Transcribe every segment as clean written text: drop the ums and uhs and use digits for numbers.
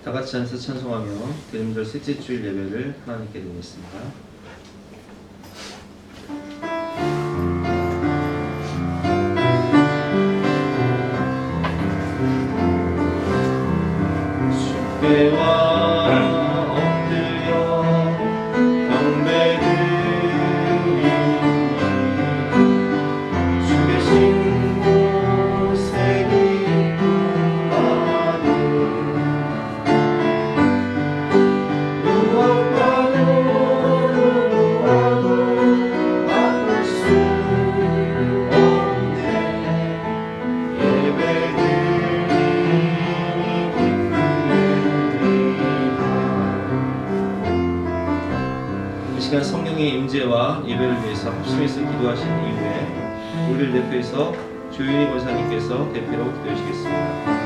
다 같이 앉아서 찬송하며 대림절 셋째 주일 예배를 하나님께 드리겠습니다. 주께와 엎드려 경배드리니 주 계신 곳에 기쁨 많은 누구와도 바꿀 수 없네 이 시간 성령의 임재와 예배를 위해서 합심해서 기도하신 이후에 우리를 대표해서 조윤희 권사님께서 대표로 기도해 주시겠습니다.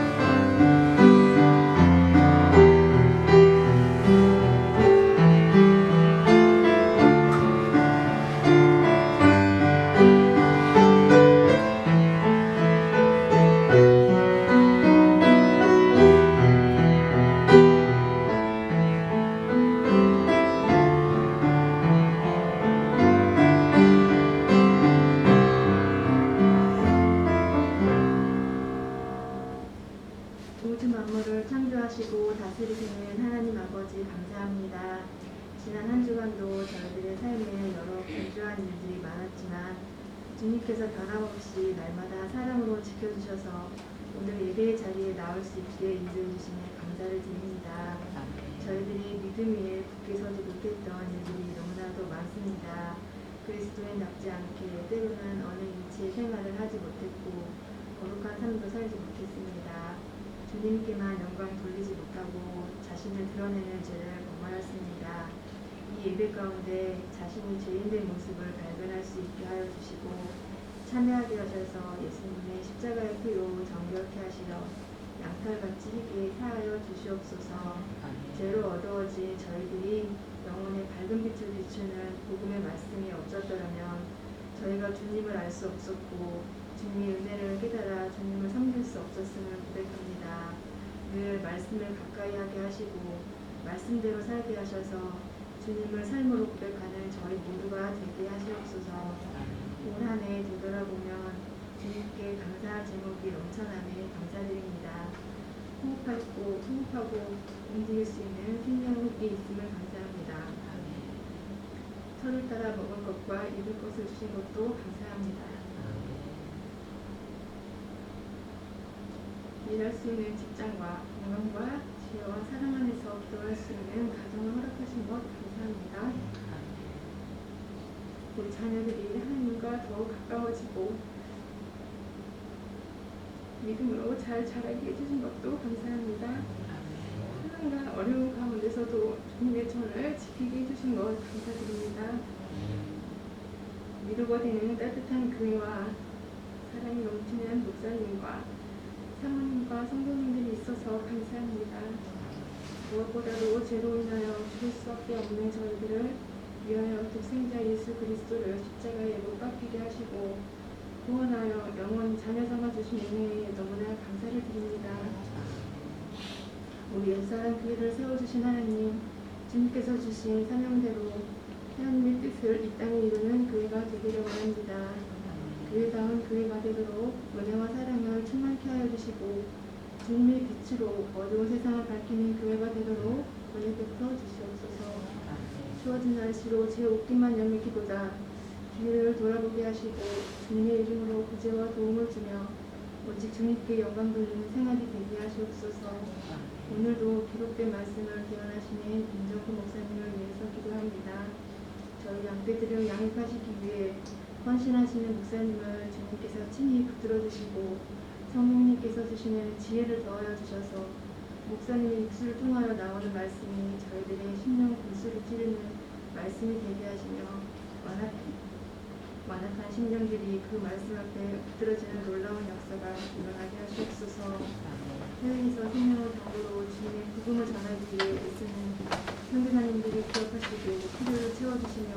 모든 만물을 창조하시고 다스리시는 하나님 아버지 감사합니다. 지난 한 주간도 저희들의 삶에 여러 분주한 일들이 많았지만 주님께서 변함없이 날마다 사랑으로 지켜주셔서 오늘 예배의 자리에 나올 수 있게 인도해주시니 감사를 드립니다. 저희들이 믿음 위에 굳게 서지 못했던 일들이 너무나도 많습니다. 그리스도인답지 않게 때로는 어느 이치의 생활을 하지 못했고 거룩한 삶도 살지 못했습니다. 주님께만 영광 돌리지 못하고 자신을 드러내는 죄를 범하였습니다. 이 예배 가운데 자신이 죄인된 모습을 발견할 수 있게 하여 주시고 참여하게 하셔서 예수님의 십자가의 피로 정결케 하시려 양털같이 희게 사하여 주시옵소서. 죄로 어두워진 저희들이 영혼의 밝은 빛을 비추는 복음의 말씀이 없었더라면 저희가 주님을 알 수 없었고 주님의 은혜를 깨달아 주님을 섬길 수 없었음을 고백합니다. 늘 말씀을 가까이 하게 하시고 말씀대로 살게 하셔서 주님을 삶으로 고백하는 저희 모두가 되게 하시옵소서. 올 한 해 되돌아보면 주님께 감사할 제목이 넘쳐나며 감사드립니다. 호흡하고 움직일 수 있는 생명이 있음을 감사합니다. 터를 따라 먹을 것과 입을 것을 주신 것도 감사합니다. 일할 수 있는 직장과 건강과 지혜와 사랑 안에서 기도할 수 있는 가정을 허락하신 것 감사합니다. 우리 자녀들이 하나님과 더욱 가까워지고 믿음으로 잘 자라게 해주신 것도 감사합니다. 사랑과 어려운 가운데서도 주님의 전을 지키게 해주신 것 감사드립니다. 미루어지는 따뜻한 교회와 사랑이 넘치는 목사님과 사모님과 성도님들이 있어서 감사합니다. 무엇보다도 죄로 인하여 죽을 수밖에 없는 저희들을 위하여 독생자 예수 그리스도를 십자가에 못 박히게 하시고 구원하여 영원 자녀 삼아 주신 은혜에 너무나 감사를 드립니다. 우리 옛사람 교회를 세워주신 하나님, 주님께서 주신 사명대로 하나님의 뜻을 이 땅에 이루는 교회가 되기를 원합니다. 교회다운 교회가 되도록 은혜와 사랑을 충만케 하여 주시고 주님의 빛으로 어두운 세상을 밝히는 교회가 되도록 은혜 베풀어 주시옵소서. 추워진 날씨로 제 옷깃만 여미기보다 기회를 돌아보게 하시고 주님의 이름으로 구제와 도움을 주며 오직 주님께 영광 돌리는 생활이 되게 하시옵소서. 오늘도 기록된 말씀을 기원하시는 임정구 목사님을 위해서 기도합니다. 저희 양떼들을 양육하시기 위해 헌신하시는 목사님을 주님께서 친히 붙들어 주시고 성령님께서 주시는 지혜를 더하여 주셔서 목사님의 입술을 통하여 나오는 말씀이 저희들의 심령 골수를 찌르는 말씀이 되게 하시며 완악한 심령들이 그 말씀 앞에 붙들어지는 놀라운 역사가 일어나게 하시옵소서. 해외에서 생명을 담보로 주님의 복음을 전하기 위해 애쓰는 선교사님들이 기억하시고 필요를 채워주시며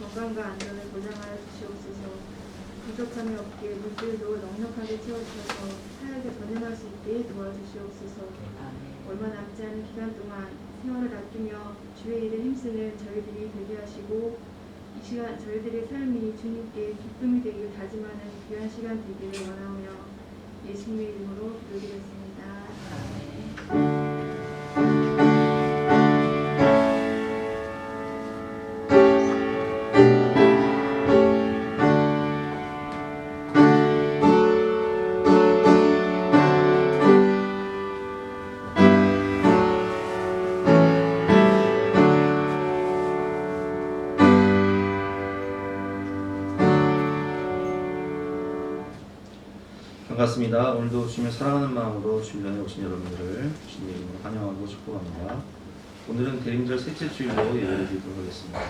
건강과 안전을 보장하여 주시옵소서. 부족함이 없게 물질도 넉넉하게 채워주셔서 사역에 전념할 수 있게 도와주시옵소서. 얼마 남지 않은 기간 동안 생활을 아끼며 주의 일에 힘쓰는 저희들이 되게 하시고 이 시간 저희들의 삶이 주님께 기쁨이 되길 다짐하는 귀한 시간 되기를 원하오며 예수님의 이름으로 기도드렸습니다. 아멘. 반갑습니다. 오늘도 주님을 사랑하는 마음으로 주일전에 오신 여러분들을 주님의 이름으로 환영하고 축복합니다. 오늘은 대림절 셋째 주일로 예배를 드리도록 하겠습니다.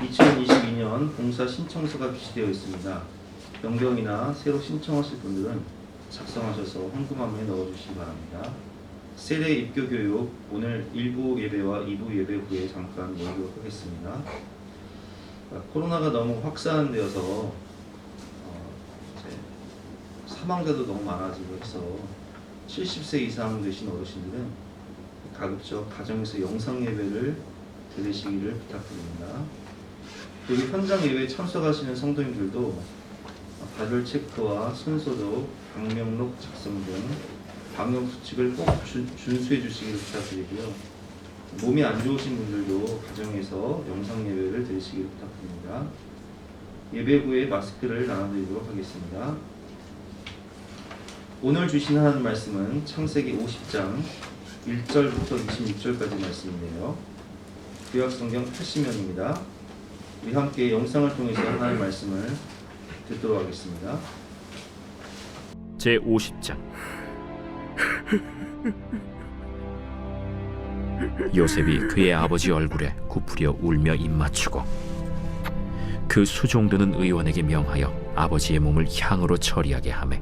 2022년 봉사 신청서가 비치되어 있습니다. 변경이나 새로 신청하실 분들은 작성하셔서 현금함에 넣어주시기 바랍니다. 세례 입교 교육 오늘 1부 예배와 2부 예배 후에 잠깐 모이도록 하겠습니다. 코로나가 너무 확산되어서 사망자도 너무 많아지고 해서 70세 이상 되신 어르신들은 가급적 가정에서 영상 예배를 드리시기를 부탁드립니다. 그리고 현장 예배에 참석하시는 성도님들도 발열 체크와 손소독, 방명록 작성 등 방역 수칙을 꼭 준수해 주시기를 부탁드리고요. 몸이 안 좋으신 분들도 가정에서 영상 예배를 드리시기를 부탁드립니다. 예배 후에 마스크를 나눠드리도록 하겠습니다. 오늘 주신 하나님 말씀은 창세기 50장 1절부터 26절까지 말씀인데요. 구약성경 80면입니다. 우리 함께 영상을 통해서 하나님 말씀을 듣도록 하겠습니다. 제50장 요셉이 그의 아버지 얼굴에 굽으려 울며 입맞추고 그 수종드는 의원에게 명하여 아버지의 몸을 향으로 처리하게 하매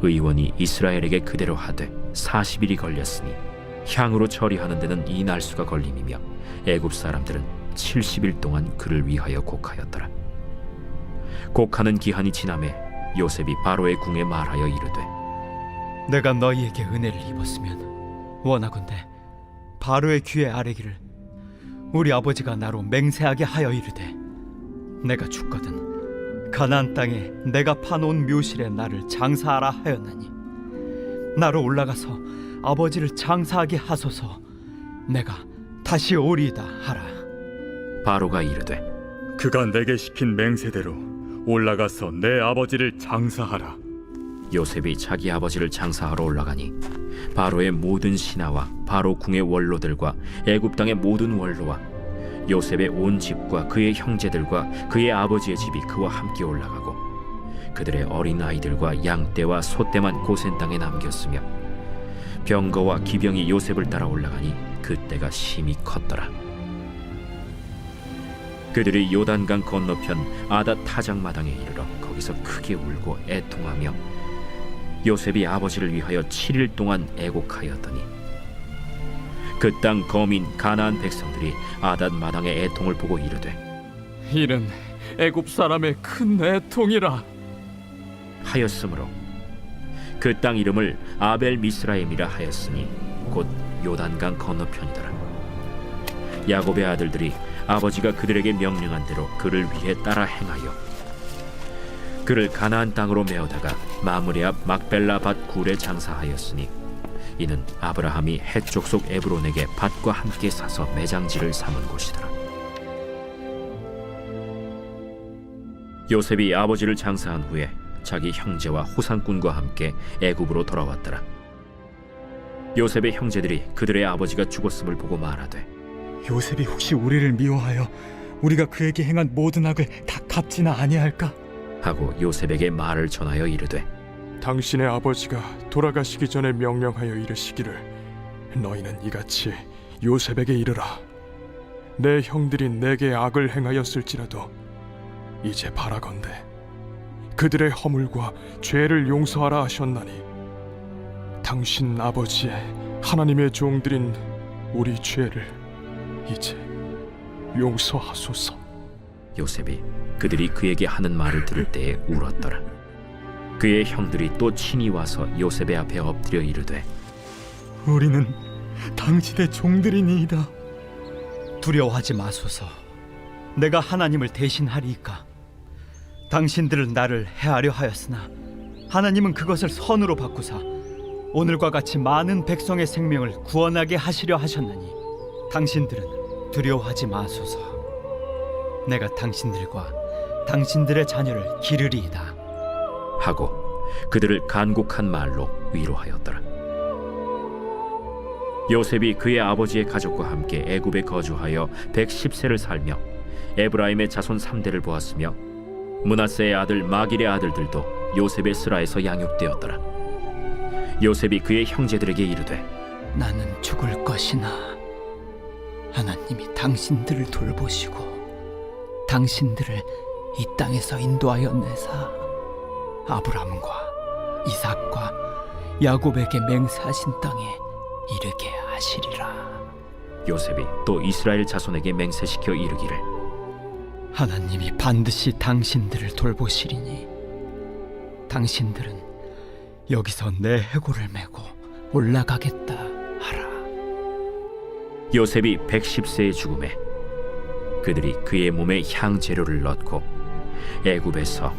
의원이 이스라엘에게 그대로 하되 40일이 걸렸으니 향으로 처리하는 데는 이 날수가 걸림이며 애굽 사람들은 70일 동안 그를 위하여 곡하였더라. 곡하는 기한이 지나매 요셉이 바로의 궁에 말하여 이르되 내가 너희에게 은혜를 입었으면 원하건대 바로의 귀에 아뢰기를 우리 아버지가 나로 맹세하게 하여 이르되 내가 죽거든 가나안 땅에 내가 파놓은 묘실에 나를 장사하라 하였나니 나로 올라가서 아버지를 장사하게 하소서 내가 다시 오리이다 하라. 바로가 이르되 그가 내게 시킨 맹세대로 올라가서 내 아버지를 장사하라. 요셉이 자기 아버지를 장사하러 올라가니 바로의 모든 신하와 바로 궁의 원로들과 애굽 땅의 모든 원로와 요셉의 온 집과 그의 형제들과 그의 아버지의 집이 그와 함께 올라가고 그들의 어린 아이들과 양떼와 소떼만 고센 땅에 남겼으며 병거와 기병이 요셉을 따라 올라가니 그때가 심히 컸더라. 그들이 요단강 건너편 아닷 타작마당에 이르러 거기서 크게 울고 애통하며 요셉이 아버지를 위하여 7일 동안 애곡하였더니 그 땅 거민 가나안 백성들이 아닷 마당의 애통을 보고 이르되 이는 애굽 사람의 큰 애통이라 하였으므로 그 땅 이름을 아벨 미스라임이라 하였으니 곧 요단강 건너편이더라. 야곱의 아들들이 아버지가 그들에게 명령한 대로 그를 위해 따라 행하여 그를 가나안 땅으로 메어다가 마므레 앞 막벨라 밭 굴에 장사하였으니 이는 아브라함이 헷 족속 에브론에게 밭과 함께 사서 매장지를 삼은 곳이더라. 요셉이 아버지를 장사한 후에 자기 형제와 호상꾼과 함께 애굽으로 돌아왔더라. 요셉의 형제들이 그들의 아버지가 죽었음을 보고 말하되 요셉이 혹시 우리를 미워하여 우리가 그에게 행한 모든 악을 다 갚지나 아니할까? 하고 요셉에게 말을 전하여 이르되 당신의 아버지가 돌아가시기 전에 명령하여 이르시기를 너희는 이같이 요셉에게 이르라. 내 형들이 내게 악을 행하였을지라도 이제 바라건대 그들의 허물과 죄를 용서하라 하셨나니 당신 아버지의 하나님의 종들인 우리 죄를 이제 용서하소서. 요셉이 그들이 그에게 하는 말을 들을 때에 울었더라. 그의 형들이 또 친히 와서 요셉의 앞에 엎드려 이르되 우리는 당신의 종들이니이다. 두려워하지 마소서. 내가 하나님을 대신하리이까. 당신들은 나를 해하려 하였으나 하나님은 그것을 선으로 바꾸사 오늘과 같이 많은 백성의 생명을 구원하게 하시려 하셨나니 당신들은 두려워하지 마소서. 내가 당신들과 당신들의 자녀를 기르리이다 하고 그들을 간곡한 말로 위로하였더라. 요셉이 그의 아버지의 가족과 함께 애굽에 거주하여 110세를 살며 에브라임의 자손 3대를 보았으며 므낫세의 아들 마길의 아들들도 요셉의 스라에서 양육되었더라. 요셉이 그의 형제들에게 이르되 나는 죽을 것이나 하나님이 당신들을 돌보시고 당신들을 이 땅에서 인도하여 내사 아브람과 이삭과 야곱에게 맹세하신 땅에 이르게 하시리라. 요셉이 또 이스라엘 자손에게 맹세시켜 이르기를 하나님이 반드시 당신들을 돌보시리니 당신들은 여기서 내 해골을 메고 올라가겠다 하라. 요셉이 110세의 죽음에 그들이 그의 몸에 향재료를 넣고 애굽에서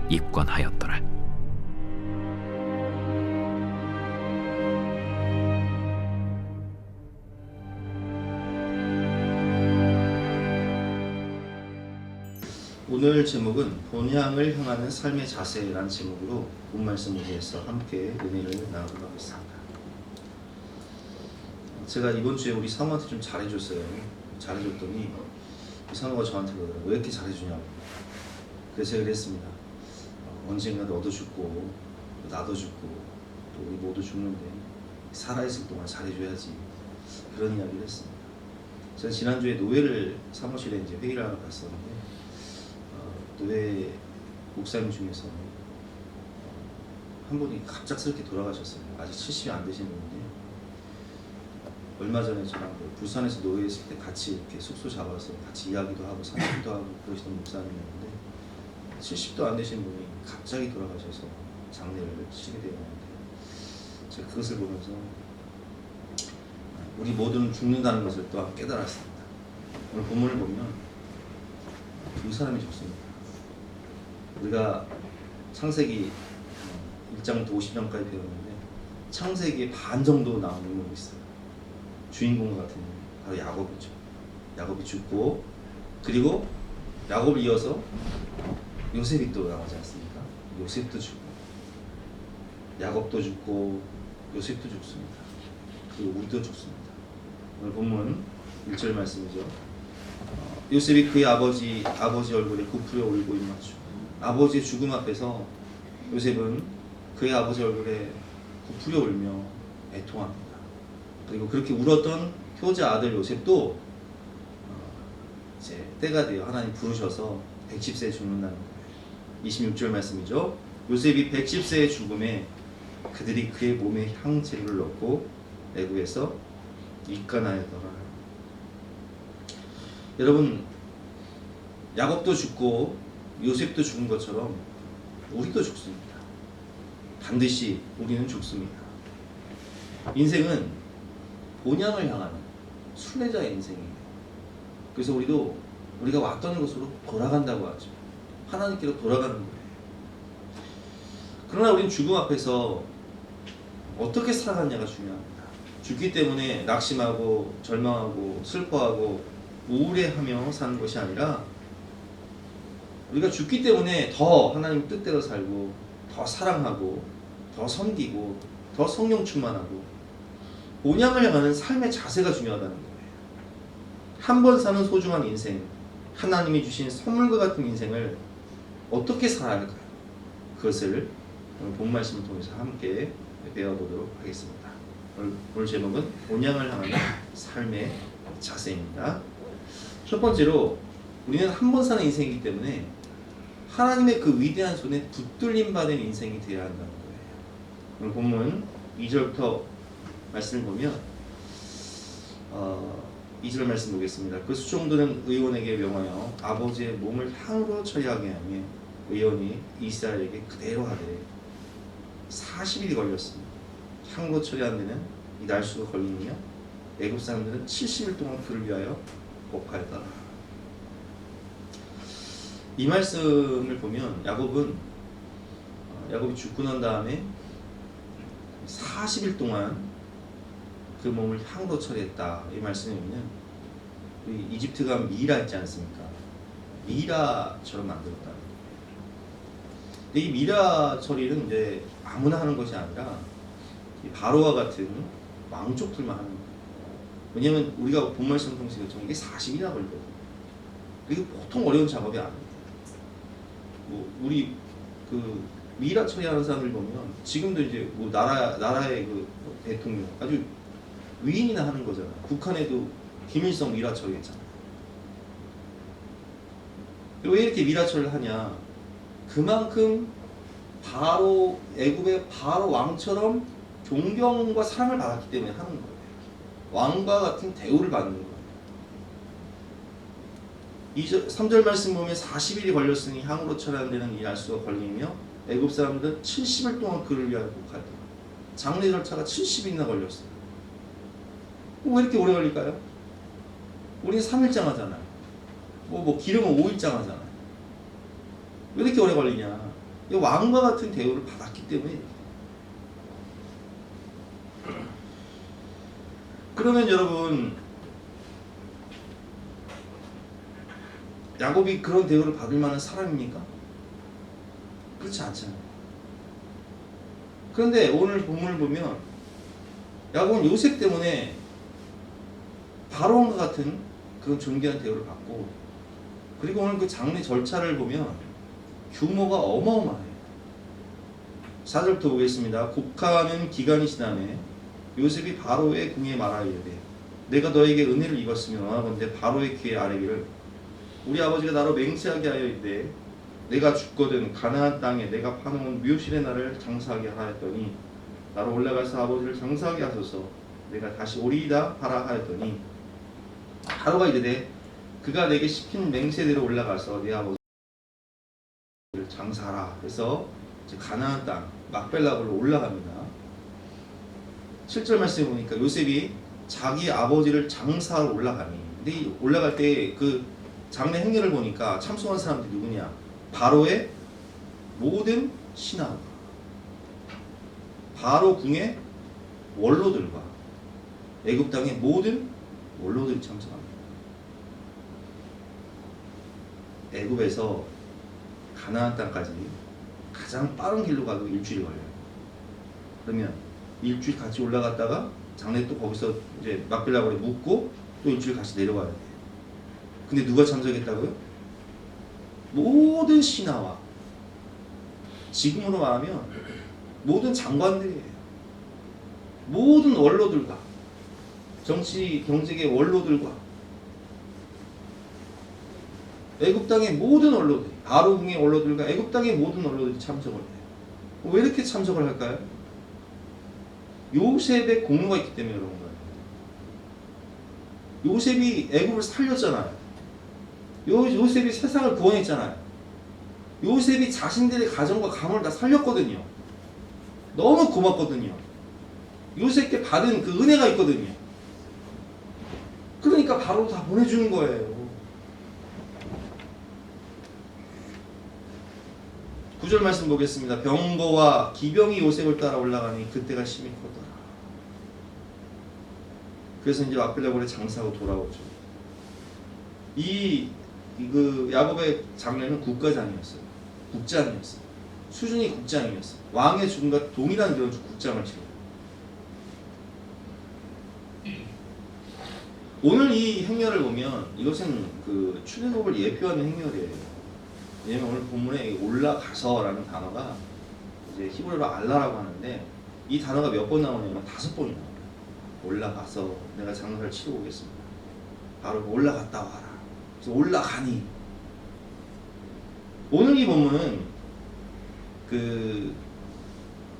입건하였더라. 오늘 제목은 본향을 향하는 삶의 자세라는 제목으로 본 말씀 모두에서 함께 은혜를 나누도록 하겠습니다. 제가 이번 주에 우리 사모한테 좀 잘해줬어요. 잘해줬더니 사모가 저한테 그러더라고요. 왜 이렇게 잘해주냐고. 그래서 제가 그랬습니다. 언젠가 너도 죽고 나도 죽고 또 우리 모두 죽는데 살아있을 동안 잘해줘야지. 그런 이야기를 했습니다. 제가 지난주에 노회를 사무실에 이제 회의를 하러 갔었는데 노회 목사님 중에서 한 분이 갑작스럽게 돌아가셨어요. 아직 70이 안 되신 분인데 얼마 전에 저랑 부산에서 노회에 있을 때 같이 이렇게 숙소 잡아서 같이 이야기도 하고 산책도 하고 그러시던 목사님이었는데 70도 안 되신 분이 갑자기 돌아가셔서 장례를 치게 되었는데 제가 그것을 보면서 우리 모두는 죽는다는 것을 또한 깨달았습니다. 오늘 본문을 보면 두 사람이 죽습니다. 우리가 창세기 1장부터 50장까지 배웠는데 창세기의 반 정도 나오는 인물이 있어요. 주인공과 같은 인물, 바로 야곱이죠. 야곱이 죽고 그리고 야곱을 이어서 요셉이 또 나오지 않습니까? 요셉도 죽고 야곱도 죽고 요셉도 죽습니다. 그리고 우리도 죽습니다. 오늘 본문 1절 말씀이죠. 요셉이 그의 아버지 얼굴에 굽으려 울고 입맞추고 아버지의 죽음 앞에서 요셉은 그의 아버지 얼굴에 굽으려 울며 애통합니다. 그리고 그렇게 울었던 효자 아들 요셉도 이제 때가 되어 하나님 부르셔서 110세에 죽는다는 거예요. 26절 말씀이죠. 요셉이 110세의 죽음에 그들이 그의 몸에 향재료를 넣고 애굽에서 입간하였더라. 여러분, 야곱도 죽고 요셉도 죽은 것처럼 우리도 죽습니다. 반드시 우리는 죽습니다. 인생은 본향을 향하는 순례자의 인생이에요. 그래서 우리가 왔던 곳으로 돌아간다고 하죠. 하나님께로 돌아가는 거예요. 그러나 우리는 죽음 앞에서 어떻게 살아가느냐가 중요합니다. 죽기 때문에 낙심하고 절망하고 슬퍼하고 우울해하며 사는 것이 아니라 우리가 죽기 때문에 더 하나님 뜻대로 살고 더 사랑하고 더 섬기고 더 성령 충만하고 본향을 향하는 삶의 자세가 중요하다는 거예요. 한 번 사는 소중한 인생, 하나님이 주신 선물과 같은 인생을 어떻게 살아야 할까요? 그것을 오늘 본 말씀을 통해서 함께 배워보도록 하겠습니다. 오늘 제목은 본향을 향하는 삶의 자세입니다. 첫 번째로 우리는 한 번 사는 인생이기 때문에 하나님의 그 위대한 손에 붙들림 받은 인생이 되어야 한다는 거예요. 오늘 본문 2절부터 말씀을 보면 2절 말씀 보겠습니다. 그 수종들은 의원에게 명하여 아버지의 몸을 향으로 처리하게 하며 의원이 이스라엘에게 그대로 하되 40일이 걸렸습니다. 향으로 처리한 데는 이 날수가 걸리느냐? 애굽 사람들은 70일 동안 그를 위하여 곡하였다. 이 말씀을 보면 야곱이 죽고 난 다음에 40일 동안 그 몸을 향으로 처리했다. 이 말씀에 보면 이집트가 미라 있지 않습니까? 미라처럼 만들었다. 근데 이 미라 처리는 이제 아무나 하는 것이 아니라 이 바로와 같은 왕족들만 하는 거예요. 왜냐면 우리가 본 말씀 통해서 이게 40일이나 걸리거든요. 이게 보통 어려운 작업이 아니에요. 뭐 우리 그 미라 처리하는 사람들 보면 지금도 이제 뭐 나라의 그 대통령 아주 위인이나 하는 거잖아요. 북한에도 김일성 미라 처리했잖아요. 왜 이렇게 미라 처리를 하냐? 그만큼 바로 애굽의 바로 왕처럼 존경과 사랑을 받았기 때문에 하는 거예요. 왕과 같은 대우를 받는 거예요. 3절 말씀 보면 40일이 걸렸으니 향으로 처리하는 데는 이 날수가 걸리며 애굽 사람들은 70일 동안 그를 위하여 곡하였다. 장례 절차가 70일이나 걸렸어요. 왜 이렇게 오래 걸릴까요? 우리는 3일장 하잖아요. 뭐 기름은 5일장 하잖아요. 왜 이렇게 오래 걸리냐? 왕과 같은 대우를 받았기 때문에. 그러면 여러분, 야곱이 그런 대우를 받을 만한 사람입니까? 그렇지 않잖아요. 그런데 오늘 본문을 보면 야곱은 요셉 때문에 바로왕과 같은 그런 존귀한 대우를 받고, 그리고 오늘 그 장례 절차를 보면 규모가 어마어마해요. 4절부터 보겠습니다. 곡하는 기간이 지나매 요셉이 바로의 궁에 말하이르되 내가 너에게 은혜를 입었으면 원하건대 바로의 귀에 아뢰기를 우리 아버지가 나로 맹세하게 하여 이르되 내가 죽거든 가나안 땅에 내가 파놓은 묘실에 나를 장사하게 하였더니 나로 올라가서 아버지를 장사하게 하소서 내가 다시 오리이다 하라 하였더니 바로가 이르되 그가 내게 시킨 맹세대로 올라가서 내 아버지를 장사하라. 그래서 이제 가나안 땅 막벨라굴로 올라갑니다. 7절 말씀에 보니까 요셉이 자기 아버지를 장사하러 올라가니, 근데 이 올라갈 때 그 장례 행렬을 보니까 참석한 사람들이 누구냐? 바로의 모든 신하가, 바로 궁의 원로들과 애굽 땅의 모든 원로들이 참석합니다. 애굽에서 가나안 땅까지 가장 빠른 길로 가도 일주일 걸려요. 그러면 일주일 같이 올라갔다가 장례 또 거기서 이제 막빌라굴에 묵고 또 일주일 같이 내려와야 돼요. 근데 누가 참석했다고요? 모든 신하와, 지금으로 말하면 모든 장관들이에요. 모든 원로들과, 정치 경제계 원로들과 애굽 땅의 모든 원로들, 바로 궁의 원로들과 애굽 땅의 모든 원로들이 참석을 해요. 왜 이렇게 참석을 할까요? 요셉의 공로가 있기 때문에 그런 거예요. 요셉이 애굽을 살렸잖아요. 요셉이 세상을 구원했잖아요. 요셉이 자신들의 가정과 가문을 다 살렸거든요. 너무 고맙거든요. 요셉께 받은 그 은혜가 있거든요. 그러니까 바로 다 보내주는 거예요. 9절 말씀 보겠습니다. 병거와 기병이 요셉을 따라 올라가니 그때가 심히 컸더라. 그래서 이제 막빌라굴에 장사하고 돌아오죠. 그 야곱의 장례는 국가장이었어요. 국장이었어요. 수준이 국장이었어요. 왕의 죽음과 동일한 그런 국장을 치러요. 오늘 이 행렬을 보면 이것은 그 출애굽을 예표하는 행렬이에요. 왜냐면 오늘 본문에 올라가서라는 단어가 이제 히브리어로 알라라고 하는데 이 단어가 몇 번 나오냐면 5번이 나와요. 올라가서 내가 장사를 치르고 오겠습니다. 바로 올라갔다 와라. 그래서 올라가니. 오늘 이 본문은 그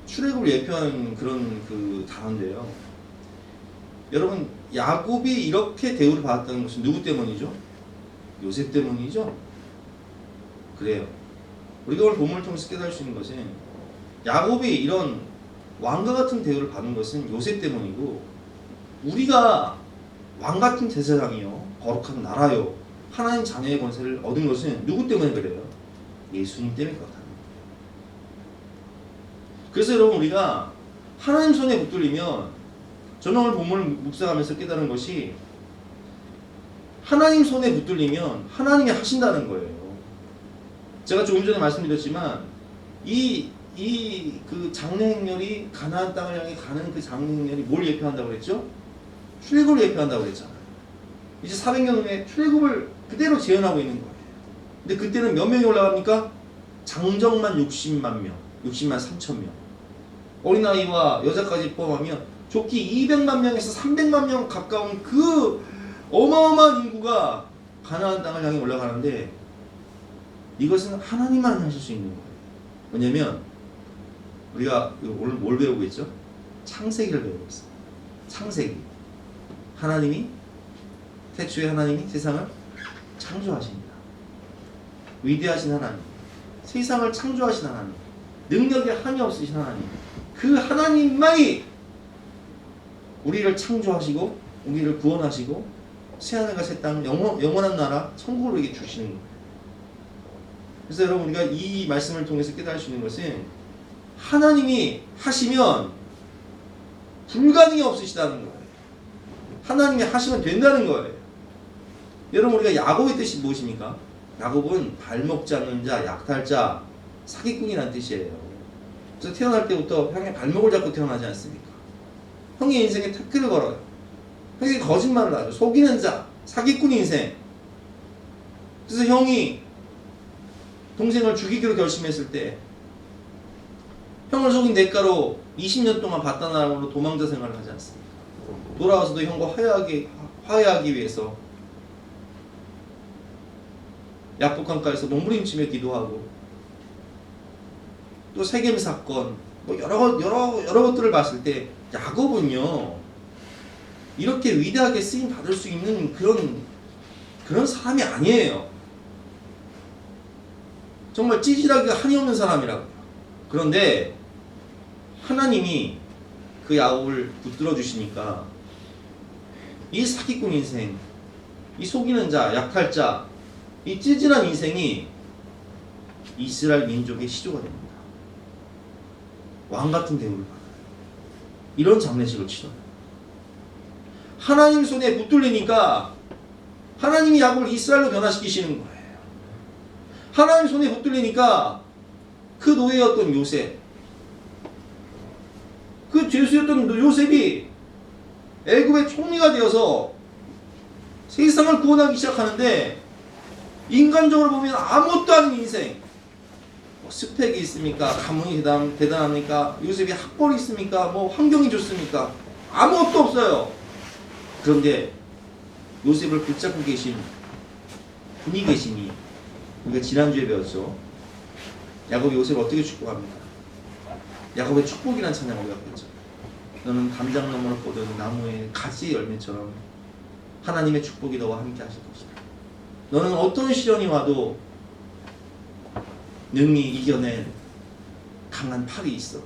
출애굽을 예표하는 그런 그 단어인데요. 여러분, 야곱이 이렇게 대우를 받았다는 것은 누구 때문이죠? 요셉 때문이죠? 그래요. 우리가 오늘 본문을 통해서 깨달을 수 있는 것은 야곱이 이런 왕과 같은 대우를 받는 것은 요셉 때문이고, 우리가 왕 같은 제사장이요, 거룩한 나라요, 하나님 자녀의 권세를 얻은 것은 누구 때문에 그래요? 예수님 때문에 그렇다. 그래서 여러분, 우리가 하나님 손에 붙들리면, 저는 오늘 본문을 묵상하면서 깨달은 것이, 하나님 손에 붙들리면 하나님이 하신다는 거예요. 제가 조금 전에 말씀드렸지만 그 장래 행렬이 가나안 땅을 향해 가는 그 장래 행렬이 뭘 예표한다고 그랬죠? 출애굽을 예표한다고 그랬잖아요. 이제 400년 후에 출애굽을 그대로 재현하고 있는 거예요. 근데 그때는 몇 명이 올라갑니까? 장정만 60만 명, 60만 3천 명. 어린아이와 여자까지 포함하면 좋기 200만 명에서 300만 명 가까운 그 어마어마한 인구가 가나안 땅을 향해 올라가는데, 이것은 하나님만 하실 수 있는 거예요. 왜냐면 우리가 오늘 뭘 배우고 있죠? 창세기를 배우고 있어요. 창세기. 하나님이, 태초에 하나님이 세상을 창조하십니다. 위대하신 하나님, 세상을 창조하신 하나님, 능력에 한이 없으신 하나님, 그 하나님만이 우리를 창조하시고 우리를 구원하시고 새하늘과 새 땅, 영원한 나라 천국을 우리에게 주시는 거예요. 그래서 여러분, 우리가 이 말씀을 통해서 깨달을 수 있는 것은 하나님이 하시면 불가능이 없으시다는 거예요. 하나님이 하시면 된다는 거예요. 여러분, 우리가 야곱의 뜻이 무엇입니까? 야곱은 발목 잡는 자, 약탈자, 사기꾼이라는 뜻이에요. 그래서 태어날 때부터 형의 발목을 잡고 태어나지 않습니까? 형의 인생에 태클을 걸어요. 형이 거짓말을 하죠. 속이는 자, 사기꾼 인생. 그래서 형이 동생을 죽이기로 결심했을 때 형을 속인 대가로 20년 동안 바다나라로 도망자 생활을 하지 않습니까? 돌아와서도 형과 화해하기 위해서 약복강가에서 몸부림치며 기도하고, 또 세겜 사건, 뭐 여러 것들을 봤을 때 야곱은요, 이렇게 위대하게 쓰임 받을 수 있는 그런 사람이 아니에요. 정말 찌질하기가 한이 없는 사람이라고요. 그런데 하나님이 그 야곱을 붙들어 주시니까 이 사기꾼 인생, 이 속이는 자, 약탈자, 이 찌질한 인생이 이스라엘 민족의 시조가 됩니다. 왕 같은 대우를 받아요. 이런 장례식을 치러요. 하나님 손에 붙들리니까 하나님이 야곱을 이스라엘로 변화시키시는 거예요. 하나님 손에 붙들리니까 그 노예였던 요셉, 그 죄수였던 요셉이 애굽의 총리가 되어서 세상을 구원하기 시작하는데, 인간적으로 보면 아무것도 아닌 인생, 뭐 스펙이 있습니까? 가문이 대단합니까? 요셉이 학벌이 있습니까? 뭐 환경이 좋습니까? 아무것도 없어요. 그런데 요셉을 붙잡고 계신 분이 계시니, 우리가 지난주에 배웠죠. 야곱이 요셉을 어떻게 축복합니까? 야곱의 축복이라는 찬양을 우리가 배웠죠. 너는 담장 너머로 뻗은 나무의 가지 열매처럼 하나님의 축복이 너와 함께 하실 것이다. 너는 어떤 시련이 와도 능히 이겨낸 강한 팔이 있어.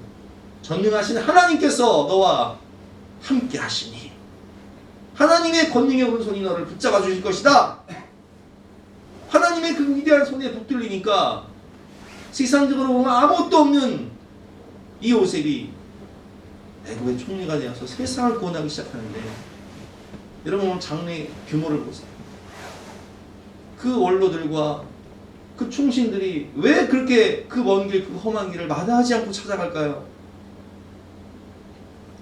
전능하신 하나님께서 너와 함께 하시니 하나님의 권능의 오른손이 너를 붙잡아 주실 것이다. 하나님의 그 위대한 손에 붙들리니까 세상적으로 보면 아무것도 없는 이 요셉이 애굽의 총리가 되어서 세상을 구원하기 시작하는데, 여러분 오늘 장례 규모를 보세요. 그 원로들과 그 충신들이 왜 그렇게 그 먼 길, 그 험한 길을 마다하지 않고 찾아갈까요?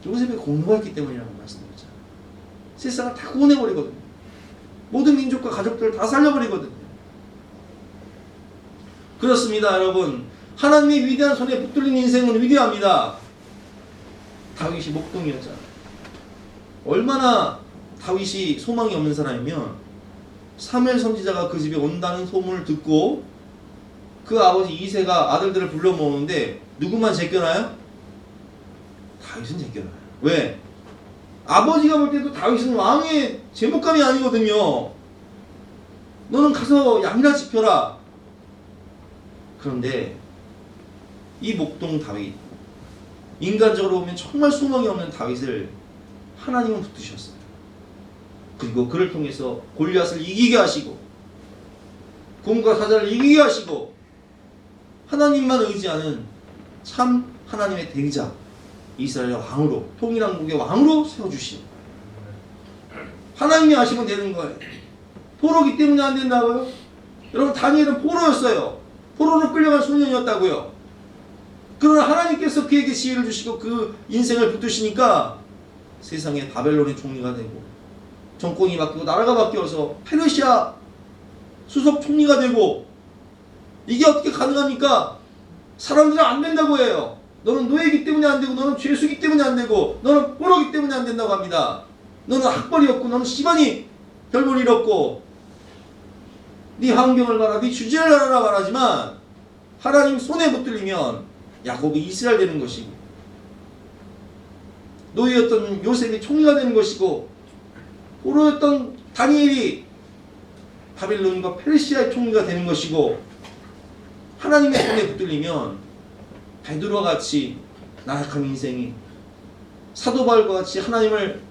요셉의 공로가 있기 때문이라고 말씀드렸잖아요. 세상을 다 구원해버리거든요. 모든 민족과 가족들을 다 살려버리거든요. 그렇습니다, 여러분. 하나님의 위대한 손에 붙들린 인생은 위대합니다. 다윗이 목동이었잖아요. 얼마나 다윗이 소망이 없는 사람이면 사무엘 선지자가 그 집에 온다는 소문을 듣고 그 아버지 이새가 아들들을 불러 모으는데 누구만 제껴나요? 다윗은 제껴나요. 왜? 아버지가 볼 때도 다윗은 왕의 제목감이 아니거든요. 너는 가서 양이나 지켜라. 그런데 이 목동 다윗, 인간적으로 보면 정말 소망이 없는 다윗을 하나님은 붙드셨어요. 그리고 그를 통해서 골리앗을 이기게 하시고 곰과 사자를 이기게 하시고 하나님만 의지하는 참 하나님의 대리자 이스라엘의 왕으로 통일왕국의 왕으로 세워주신 하나님이 하시면 되는 거예요. 포로기 때문에 안 된다고요? 여러분 다니엘은 포로였어요. 포로로 끌려간 소년이었다고요. 그러나 하나님께서 그에게 지혜를 주시고 그 인생을 붙드시니까 세상에 바벨론의 총리가 되고 정권이 바뀌고 나라가 바뀌어서 페르시아 수석 총리가 되고 이게 어떻게 가능합니까? 사람들은 안 된다고 해요. 너는 노예이기 때문에 안 되고 너는 죄수기 때문에 안 되고 너는 포로기 때문에 안 된다고 합니다. 너는 학벌이 없고 너는 시반이 결론이 이렇고 네 환경을 봐라 네 주제를 알아라 말하지만 하나님 손에 붙들리면 야곱이 이스라엘 되는 것이고 노예였던 요셉이 총리가 되는 것이고 포로였던 다니엘이 바벨론과 페르시아의 총리가 되는 것이고 하나님의 손에 붙들리면 베드로와 같이 나약한 인생이 사도 바울과 같이 하나님을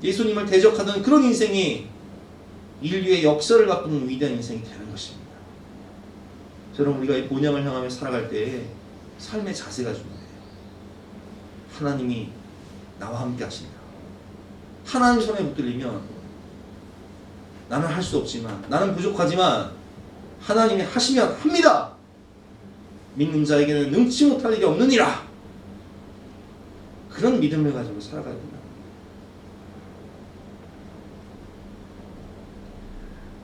예수님을 대적하던 그런 인생이 인류의 역사를 바꾸는 위대한 인생이 되는 것입니다. 저는 우리가 이 본향을 향하며 살아갈 때 삶의 자세가 중요해요. 하나님이 나와 함께 하신다. 하나님 손에 붙들리면 나는 할 수 없지만 나는 부족하지만 하나님이 하시면 합니다. 믿는 자에게는 능치 못할 일이 없느니라. 그런 믿음을 가지고 살아가야 된다.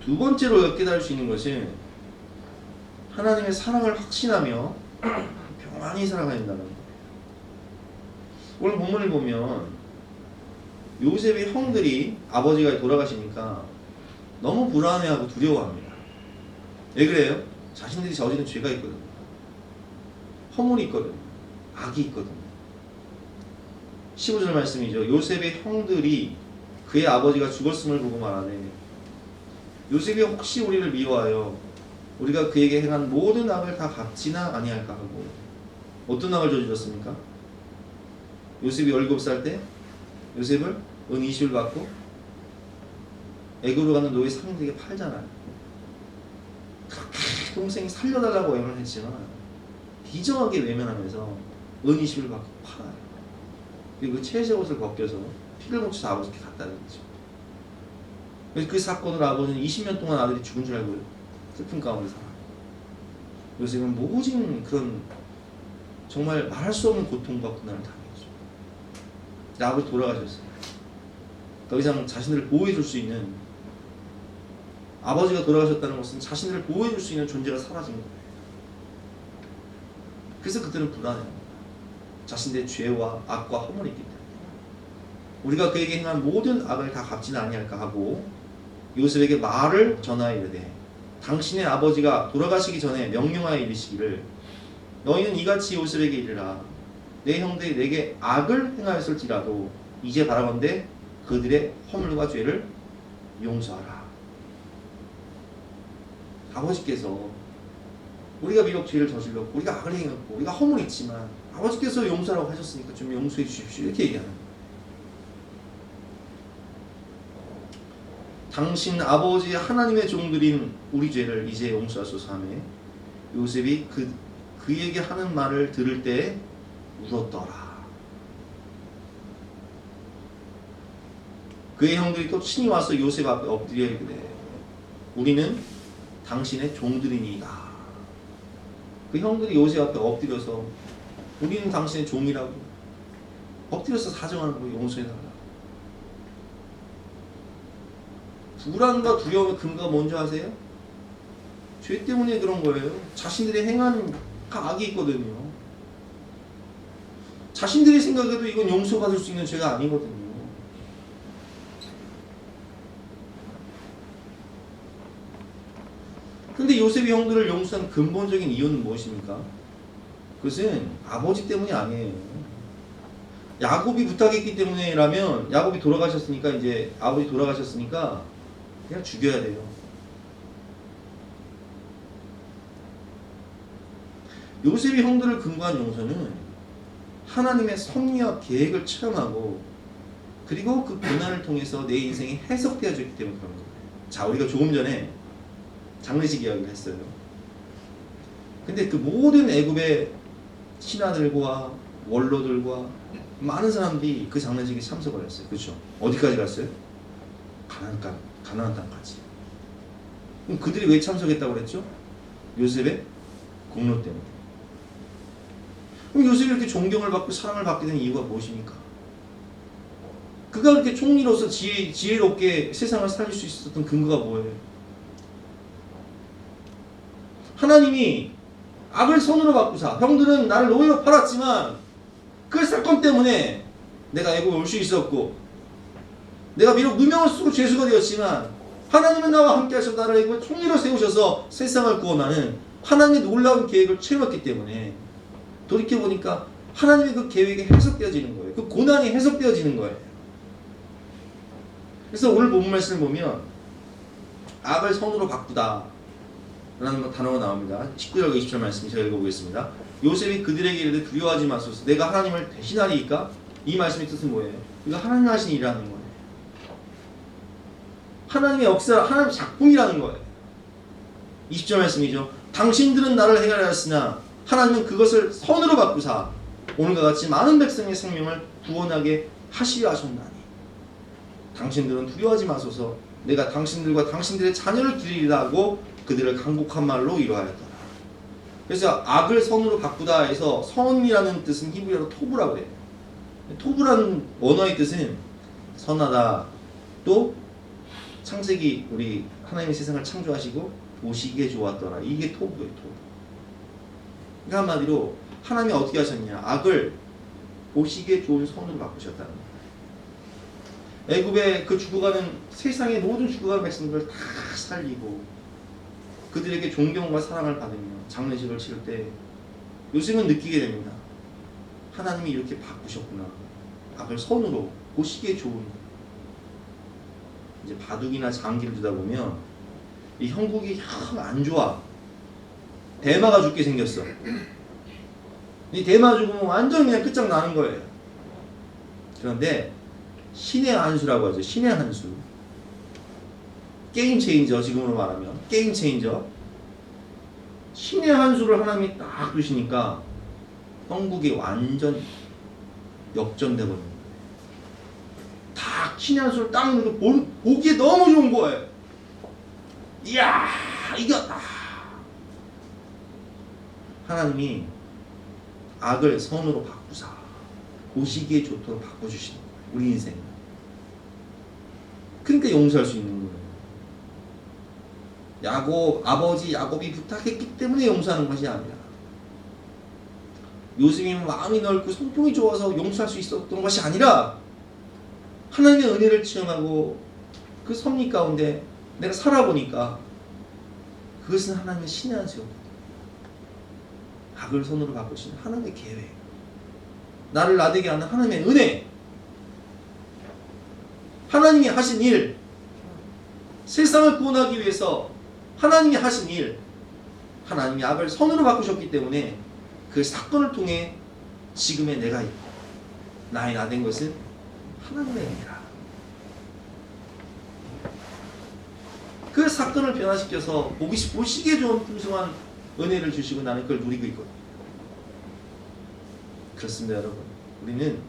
두 번째로 깨달을 수 있는 것은 하나님의 사랑을 확신하며 평안히 살아가야 된다는 거예요. 오늘 본문을 보면 요셉의 형들이 아버지가 돌아가시니까 너무 불안해하고 두려워합니다. 왜 그래요? 자신들이 저지른 죄가 있거든요. 허물이 있거든요. 악이 있거든요. 15절 말씀이죠. 요셉의 형들이 그의 아버지가 죽었음을 보고 말하네. 요셉이 혹시 우리를 미워하여 우리가 그에게 행한 모든 악을 다 갚지나 아니할까 하고 어떤 악을 저질렀습니까? 요셉이 17살 때 요셉을 은 20을 받고 애굽으로 가는 노예 상인에게 팔잖아요. 그렇게 동생이 살려달라고 애원을 했지만 비정하게 외면하면서 은 20을 받고 팔아요. 그리고 그 채색 옷을 벗겨서 피를 묻혀서 아버지께 갖다 드리죠. 그래서 그 사건으로 아버지는 20년 동안 아들이 죽은 줄 알고 슬픈 가운데 살아요. 요셉은 모진 그런 정말 말할 수 없는 고통과 고난을 당했죠. 근데 아버지 돌아가셨어요. 더 이상 자신들을 보호해줄 수 있는 아버지가 돌아가셨다는 것은 자신들을 보호해줄 수 있는 존재가 사라진 거예요. 그래서 그들은 불안해요. 자신들의 죄와 악과 허물이 있기 때문에 우리가 그에게 행한 모든 악을 다 갚지는 아니할까 하고 요셉에게 말을 전하여 이르되 당신의 아버지가 돌아가시기 전에 명령하여 이르시기를 너희는 이같이 요셉에게 이르라 내 형들이 내게 악을 행하였을지라도 이제 바라건대 그들의 허물과 죄를 용서하라. 아버지께서 우리가 비록 죄를 저질렀고 우리가 악을 행했고 우리가 허물이 있지만 아버지께서 용서라고 하셨으니까 좀 용서해 주십시오. 이렇게 얘기하는 거예요. 당신 아버지 하나님의 종들인 우리 죄를 이제 용서하소서 하며 요셉이 그에게 하는 말을 들을 때 울었더라. 그의 형들이 또 친히 와서 요셉 앞에 엎드려 이르되 우리는 당신의 종들이니이다. 그 형들이 요셉 앞에 엎드려서 우리는 당신의 종이라고 엎드려서 사정하는 거 용서해달라. 불안과 두려움의 근거가 뭔지 아세요? 죄 때문에 그런 거예요. 자신들이 행한 악이 있거든요. 자신들이 생각해도 이건 용서받을 수 있는 죄가 아니거든요. 근데 요셉이 형들을 용서한 근본적인 이유는 무엇입니까? 그것은 아버지 때문이 아니에요. 야곱이 부탁했기 때문에라면 야곱이 돌아가셨으니까 이제 아버지 돌아가셨으니까 그냥 죽여야 돼요. 요셉이 형들을 근거한 용서는 하나님의 섭리와 계획을 체험하고 그리고 그 고난을 통해서 내 인생이 해석되어졌기 때문에 그런 거예요. 자, 우리가 조금 전에 장례식 이야기를 했어요. 근데 그 모든 애굽의 신하들과 원로들과 많은 사람들이 그 장례식에 참석을 했어요. 그렇죠? 어디까지 갔어요? 가나안 땅까지. 그럼 그들이 왜 참석했다고 그랬죠? 요셉의 공로 때문에. 그럼 요셉이 이렇게 존경을 받고 사랑을 받게 된 이유가 무엇입니까? 그가 그렇게 총리로서 지혜롭게 세상을 살릴 수 있었던 근거가 뭐예요? 하나님이 악을 손으로 바꾸사, 형들은 나를 노예로 팔았지만 그 사건 때문에 내가 애굽에 올 수 있었고, 내가 비록 누명을 쓰고 죄수가 되었지만 하나님은 나와 함께 하셔서 나를 애굽의 총리로 세우셔서 세상을 구원하는 하나님의 놀라운 계획을 채웠기 때문에 돌이켜보니까 하나님의 그 계획이 해석되어지는 거예요. 그 고난이 해석되어지는 거예요. 그래서 오늘 본문 말씀을 보면 악을 선으로 바꾸다 라는 단어가 나옵니다. 19절과 20절 말씀 제가 읽어보겠습니다. 요셉이 그들에게 이르되 두려워하지 마소서, 내가 하나님을 대신하리이까? 이 말씀의 뜻은 뭐예요? 이거 하나님 하신 일이라는 거예요. 하나님의 역사, 하나님의 작품이라는 거예요. 20절 말씀이죠. 당신들은 나를 해결하였으나 하나님은 그것을 선으로 바꾸사 오늘과 같이 많은 백성의 생명을 구원하게 하시려 하셨나니 당신들은 두려워하지 마소서, 내가 당신들과 당신들의 자녀를 기르리라 하고 그들을 강곡한 말로 이루하였더라. 그래서 악을 선으로 바꾸다 해서 선이라는 뜻은 히브리어로 토브라고 해요. 토브라는 원어의 뜻은 선하다, 또 창세기 우리 하나님의 세상을 창조하시고 보시기에 좋았더라. 이게 토브예요. 토브. 그러니까 한마디로 하나님이 어떻게 하셨냐, 악을 보시기에 좋은 선으로 바꾸셨다는 거예요. 애굽의 그 죽어가는, 세상의 모든 죽어가는 백성들을 다 살리고 그들에게 존경과 사랑을 받으며 장례식을 치를 때 요셉은 느끼게 됩니다. 하나님이 이렇게 바꾸셨구나. 악을 선으로 보시기에 좋은. 이제 바둑이나 장기를 두다 보면 이 형국이 영 안 좋아. 대마가 죽게 생겼어. 이 대마 죽으면 완전 그냥 끝장나는 거예요. 그런데 신의 한 수라고 하죠. 신의 한 수. 게임 체인저, 지금으로 말하면 게임 체인저. 신의 한 수를 하나님이 딱 두시니까 형국이 완전 역전돼 버립니다. 딱 신의 한 수를 딱 넣고 보기에 너무 좋은 거예요. 이야, 이겼다. 하나님이 악을 선으로 바꾸사 보시기에 좋도록 바꿔주시는 거예요. 우리 인생. 그러니까 용서할 수 있는 거예요. 아버지 야곱이 부탁했기 때문에 용서하는 것이 아니라 요셉이 마음이 넓고 성품이 좋아서 용서할 수 있었던 것이 아니라 하나님의 은혜를 체험하고 그 섭리 가운데 내가 살아보니까 그것은 하나님의 신의 한 수였거든요. 악을 손으로 바꾸시는 하나님의 계획, 나를 나되게 하는 하나님의 은혜, 하나님이 하신 일, 세상을 구원하기 위해서 하나님이 하신 일, 하나님이 악을 선으로 바꾸셨기 때문에 그 사건을 통해 지금의 내가 있고 나의 나 된 것은 하나님의 은혜라. 그 사건을 변화시켜서 보시기에 좋은 풍성한 은혜를 주시고 나는 그걸 누리고 있거든요. 그렇습니다, 여러분. 우리는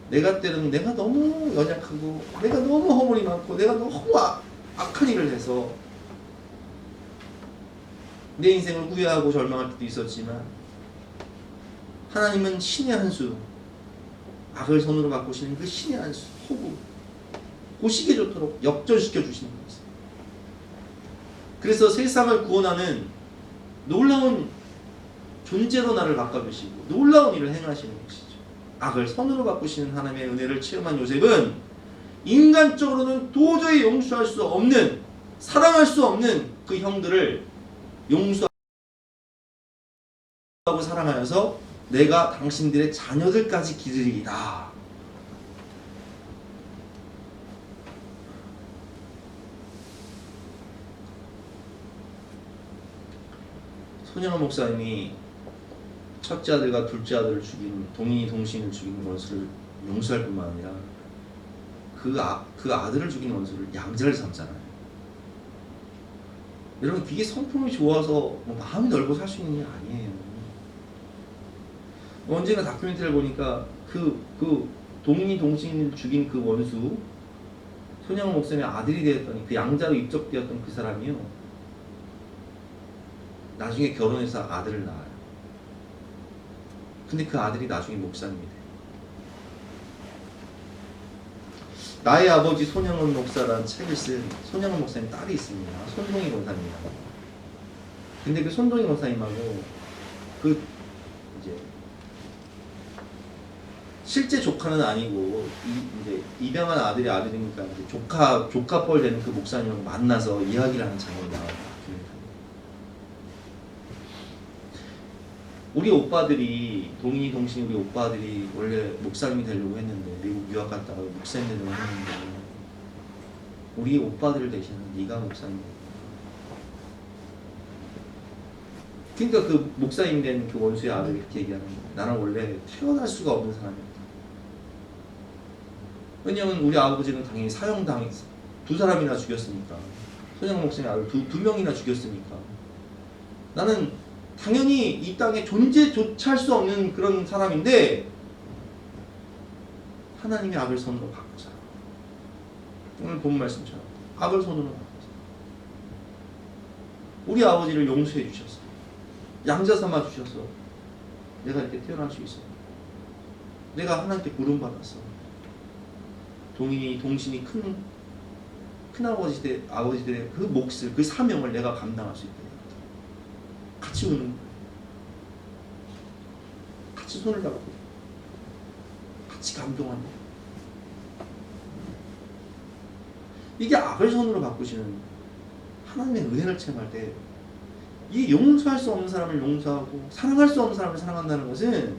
때로는 내가 너무 연약하고 내가 너무 허물이 많고 내가 너무 악한 일을 해서 내 인생을 후회하고 절망할 때도 있었지만 하나님은 신의 한 수, 악을 손으로 바꾸시는 그 신의 한 수, 호구, 보시기에 좋도록 역전시켜 주시는 것이에요. 그래서 세상을 구원하는 놀라운 존재로 나를 바꿔주시고 놀라운 일을 행하시는 것이죠. 악을 선으로 바꾸시는 하나님의 은혜를 체험한 요셉은 인간적으로는 도저히 용서할 수 없는, 사랑할 수 없는 그 형들을 용서하고 사랑하여서 내가 당신들의 자녀들까지 기르리이다. 손영원 목사님이 첫째 아들과 둘째 아들을 죽인 동인이 동신을 죽인 것을 용서할 뿐만 아니라 그 아들을 죽인 원수를 양자를 삼잖아요. 여러분 그게 성품이 좋아서 뭐 마음이 넓어 살 수 있는 게 아니에요. 언젠가 다큐멘터리를 보니까 그 동인이 동신을 죽인 그 원수 손양원 목사님의 아들이 되었더니 그 양자로 입적되었던 그 사람이요 나중에 결혼해서 아들을 낳아요. 근데 그 아들이 나중에 목사님이 돼요. 나의 아버지 손양원 목사라는 책을 쓴 손양원 목사님 딸이 있습니다. 손동희 권사님이라고. 근데 그 손동희 권사님하고 그 이제 실제 조카는 아니고 이제 입양한 아들이니까 이제 조카뻘 되는 그 목사님하고 만나서 이야기를 하는 장면이 나와요. 우리 오빠들이 동인이 동신이 우리 오빠들이 원래 목사님이 되려고 했는데 미국 유학 갔다가 목사님 되려고 했는데 우리 오빠들을 대신해 네가 목사님. 그러니까 그 목사님 된 그 원수의 아들이 그렇게 얘기하는 거예요. 나는 원래 태어날 수가 없는 사람이었다. 왜냐면 우리 아버지는 당연히 사형당했어. 2사람이나 죽였으니까. 손양 목사님 아들 두 명이나 죽였으니까. 나는 당연히 이 땅에 존재조차 할 수 없는 그런 사람인데 하나님이 아벨 손으로 바꾸자. 오늘 본 말씀처럼 아벨 손으로 바꾸자. 우리 아버지를 용서해 주셨어. 양자 삼아 주셔서 내가 이렇게 태어날 수 있어. 내가 하나님께 부름받았어. 동인이 동신이 큰 아버지들의 그 몫을 그 사명을 내가 감당할 수 있다. 같이 우는 거예요. 같이 손을 잡고 같이 감동하는 거예요. 이게 아벨 손으로 바꾸시는 하나님의 은혜를 체험할 때 이 용서할 수 없는 사람을 용서하고 사랑할 수 없는 사람을 사랑한다는 것은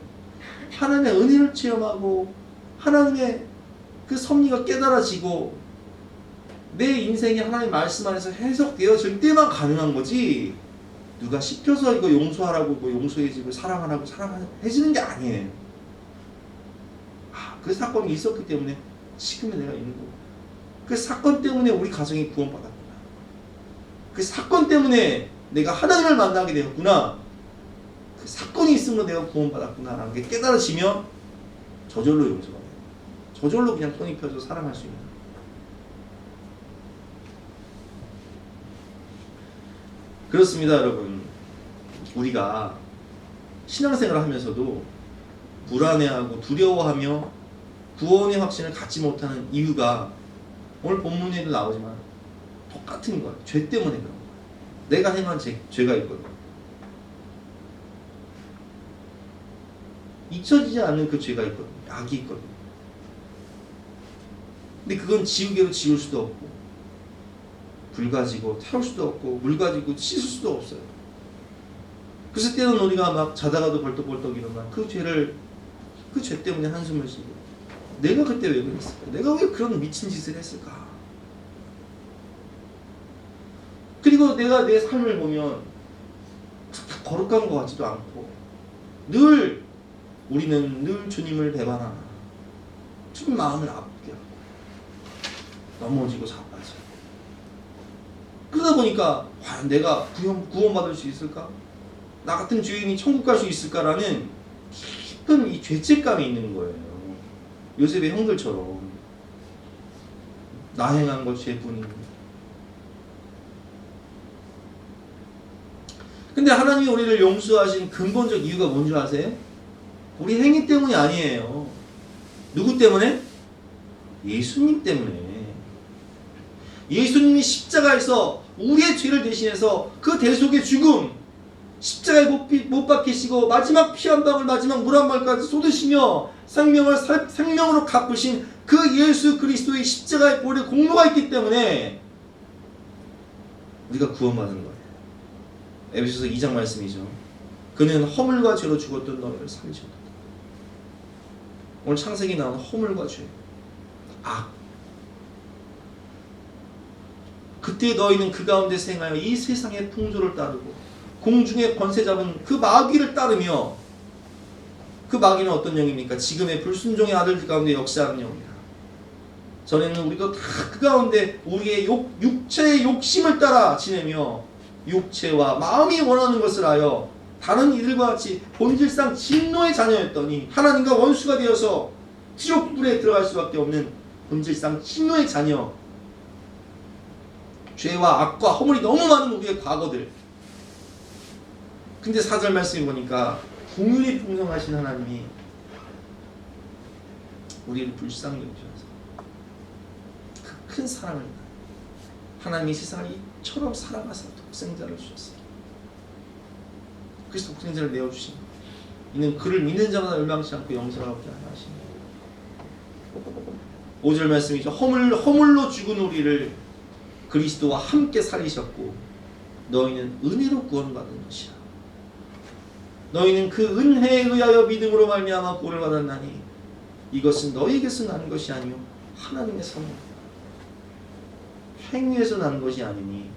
하나님의 은혜를 체험하고 하나님의 그 섭리가 깨달아지고 내 인생이 하나님의 말씀 안에서 해석되어질 때만 가능한 거지 누가 시켜서 이거 용서하라고 뭐 용서해지고 사랑하라고 사랑해지는 게 아니에요. 그 사건이 있었기 때문에 지금의 내가 있는 거고 그 사건 때문에 우리 가정이 구원받았구나. 그 사건 때문에 내가 하나님을 만나게 되었구나. 그 사건이 있음으로 내가 구원받았구나 라는 게 깨달아지면 저절로 용서가 돼요. 저절로 그냥 손이 펴서 사랑할 수 있는 거예요. 그렇습니다, 여러분. 우리가 신앙생활을 하면서도 불안해하고 두려워하며 구원의 확신을 갖지 못하는 이유가 오늘 본문에도 나오지만 똑같은 거예요. 죄 때문에 그런 거예요. 내가 행한 죄가 있거든. 잊혀지지 않는 그 죄가 있거든. 악이 있거든. 근데 그건 지우개로 지울 수도 없고 불 가지고 태울 수도 없고 물 가지고 씻을 수도 없어요. 그래서 때로는 우리가 막 자다가도 벌떡벌떡 일어나 그 죄 때문에 한숨을 쉬고 내가 그때 왜 그랬을까? 내가 왜 그런 미친 짓을 했을까? 그리고 내가 내 삶을 보면 거룩한 것 같지도 않고 우리는 늘 주님을 배반하나 주님 마음을 아프게 하고 넘어지고 자빠져. 그러다 보니까 과연 내가 구원받을 수 있을까? 나 같은 죄인이 천국 갈 수 있을까라는 깊은 이 죄책감이 있는 거예요. 요셉의 형들처럼 나 행한 것 죄뿐입니다. 근데 하나님이 우리를 용서하신 근본적 이유가 뭔지 아세요? 우리 행위 때문이 아니에요. 누구 때문에? 예수님 때문에. 예수님이 십자가에서 우리의 죄를 대신해서 그 대속의 죽음, 십자가에 못 박히시고 마지막 피 한 방울, 마지막 물 한 방울까지 쏟으시며 생명으로 갚으신 그 예수 그리스도의 십자가의 보혈의 공로가 있기 때문에 우리가 구원받은 거예요. 에베소서 2장 말씀이죠. 그는 허물과 죄로 죽었던 너희를 살리셨다. 오늘 창세기 나온 허물과 죄, 악. 그때 너희는 그 가운데 생하여 이 세상의 풍조를 따르고 공중의 권세 잡은 그 마귀를 따르며, 그 마귀는 어떤 영입니까? 지금의 불순종의 아들 가운데 역사하는 영이라. 전에는 우리도 다 그 가운데 우리의 육체의 욕심을 따라 지내며 육체와 마음이 원하는 것을 하여 다른 이들과 같이 본질상 진노의 자녀였더니 하나님과 원수가 되어서 지옥불에 들어갈 수밖에 없는 본질상 진노의 자녀, 죄와 악과 허물이 너무 많은 우리의 과거들. 근데 4절 말씀에 보니까 긍휼이 풍성하신 하나님이 우리를 불쌍히 여기셔서 그 큰 사랑을 하나님이 세상을 이처럼 사랑하사 독생자를 주셨어요. 그래서 독생자를 내어주신 거예요. 이는 그를 믿는 자마다 멸망치 않고 영생을 얻게 하려 하신 거예요. 5절 말씀이죠. 허물로 죽은 우리를 그리스도와 함께 살리셨고 너희는 은혜로 구원받은 것이야. 너희는 그 은혜에 의하여 믿음으로 말미암아 구원을 받았나니 이것은 너희에게서 나는 것이 아니요 하나님의 선물이다. 행위에서 나는 것이 아니니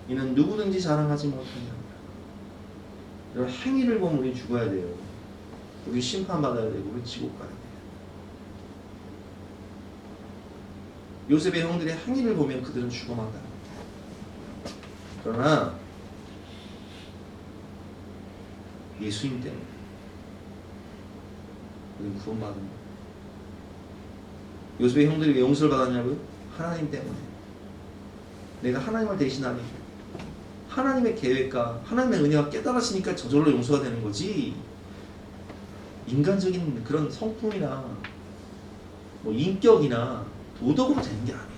이는 누구든지 자랑하지 못하냐. 이런 행위를 보면 우리 죽어야 돼요. 우리 심판받아야 되고 우리 지옥 가야 돼요. 요셉의 형들의 행위를 보면 그들은 죽어만 가요. 그러나 예수님 때문에 우리는 구원받은 거예요. 요셉의 형들이 왜 용서를 받았냐고요? 하나님 때문에. 내가 하나님을 대신하니 하나님의 계획과 하나님의 은혜가 깨달아지니까 저절로 용서가 되는 거지, 인간적인 그런 성품이나 뭐 인격이나 도덕으로 되는 게 아니에요.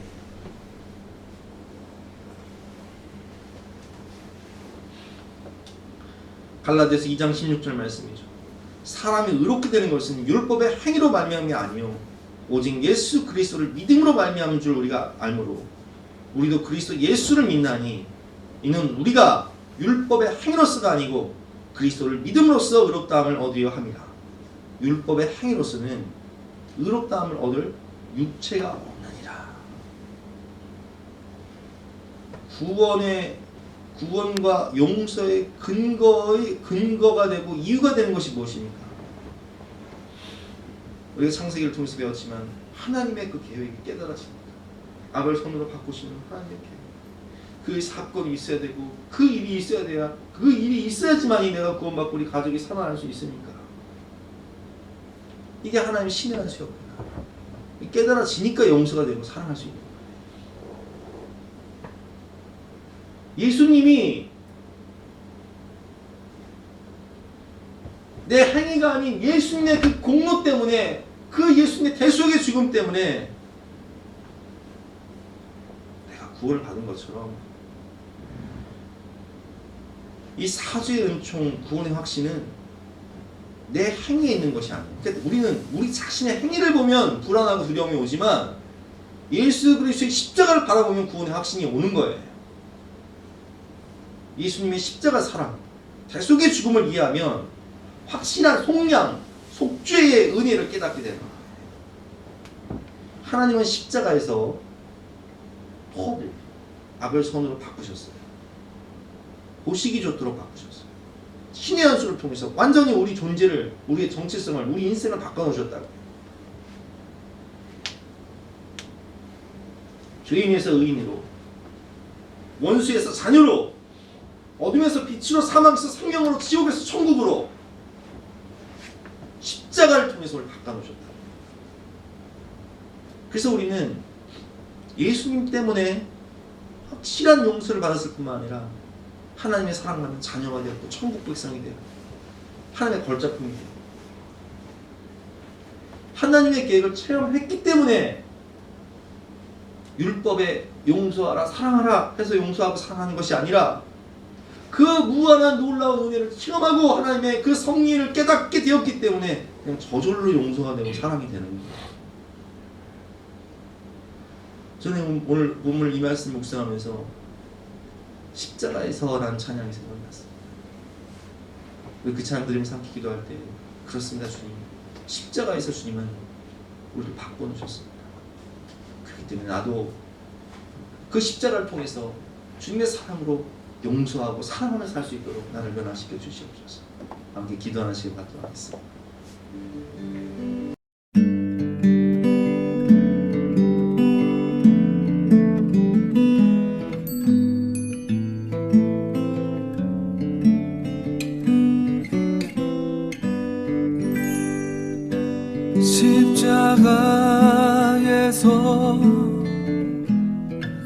갈라디아서 2장 16절 말씀이죠. 사람이 의롭게 되는 것은 율법의 행위로 말미암이 아니요 오직 예수 그리스도를 믿음으로 말미암은 줄 우리가 알므로 우리도 그리스도 예수를 믿나니 이는 우리가 율법의 행위로서가 아니고 그리스도를 믿음으로써 의롭다함을 얻으려 함이라. 율법의 행위로서는 의롭다함을 얻을 육체가 없느니라. 구원과 용서의 근거가 되고 이유가 되는 것이 무엇입니까? 우리가 창세기를 통해서 배웠지만 하나님의 그 계획이 깨달아집니다. 아벨 손으로 바꾸시는 하나님의 계획. 그 사건이 있어야 되고 그 일이 있어야 돼야, 그 일이 있어야지만이 내가 구원받고 우리 가족이 살아날 수 있으니까. 이게 하나님의 신의 한 수였구나. 깨달아지니까 용서가 되고 사랑할 수 있는 거예요. 예수님이 내 행위가 아닌 예수님의 그 공로 때문에, 그 예수님의 대속의 죽음 때문에 내가 구원을 받은 것처럼 이 사죄의 은총, 구원의 확신은 내 행위에 있는 것이 아니에요. 그러니까 우리는 우리 자신의 행위를 보면 불안하고 두려움이 오지만 예수 그리스도의 십자가를 바라보면 구원의 확신이 오는 거예요. 예수님의 십자가 사랑, 대속의 죽음을 이해하면 확실한 속량, 속죄의 은혜를 깨닫게 되는 거예요. 하나님은 십자가에서 톱을 아벨 손으로 바꾸셨어요. 보시기 좋도록 바꾸셨어요. 신의 한 수를 통해서 완전히 우리 존재를, 우리의 정체성을, 우리 인생을 바꿔놓으셨다고요. 죄인에서 의인으로, 원수에서 자녀로, 어둠에서 빛으로, 사망에서 생명으로, 지옥에서 천국으로 십자가를 통해서 우리를 바꿔놓으셨다. 그래서 우리는 예수님 때문에 확실한 용서를 받았을 뿐만 아니라 하나님의 사랑받는 자녀가 되었고 천국 백성이 되었고 하나님의 걸작품이 되었고 하나님의 계획을 체험했기 때문에 율법에 용서하라, 사랑하라 해서 용서하고 사랑하는 것이 아니라 그 무한한 놀라운 은혜를 체험하고 하나님의 그 섭리를 깨닫게 되었기 때문에 그냥 저절로 용서가 되고 사랑이 되는 거예요. 저는 오늘 본문을 이 말씀 묵상하면서 십자가에서라는 찬양이 생각났어요. 그 찬양 들으면서 함께 기도할 때 그렇습니다 주님, 십자가에서 주님은 우리를 바꿔놓으셨습니다. 그렇기 때문에 나도 그 십자가를 통해서 주님의 사랑으로 용서하고 사랑하며 살 수 있도록 나를 변화시켜 주시옵소서. 함께 기도하는 시간 갖도록 하겠습니다.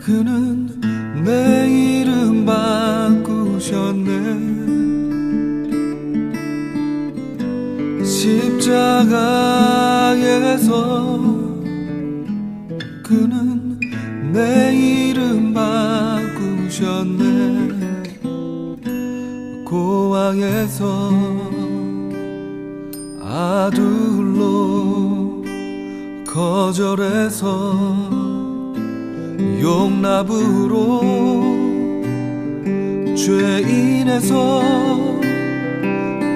그는 내 이름 바꾸셨네. 십자가에서 그는 내 이름 바꾸셨네. 고아에서 아들로 거절해서 용납으로 죄인에서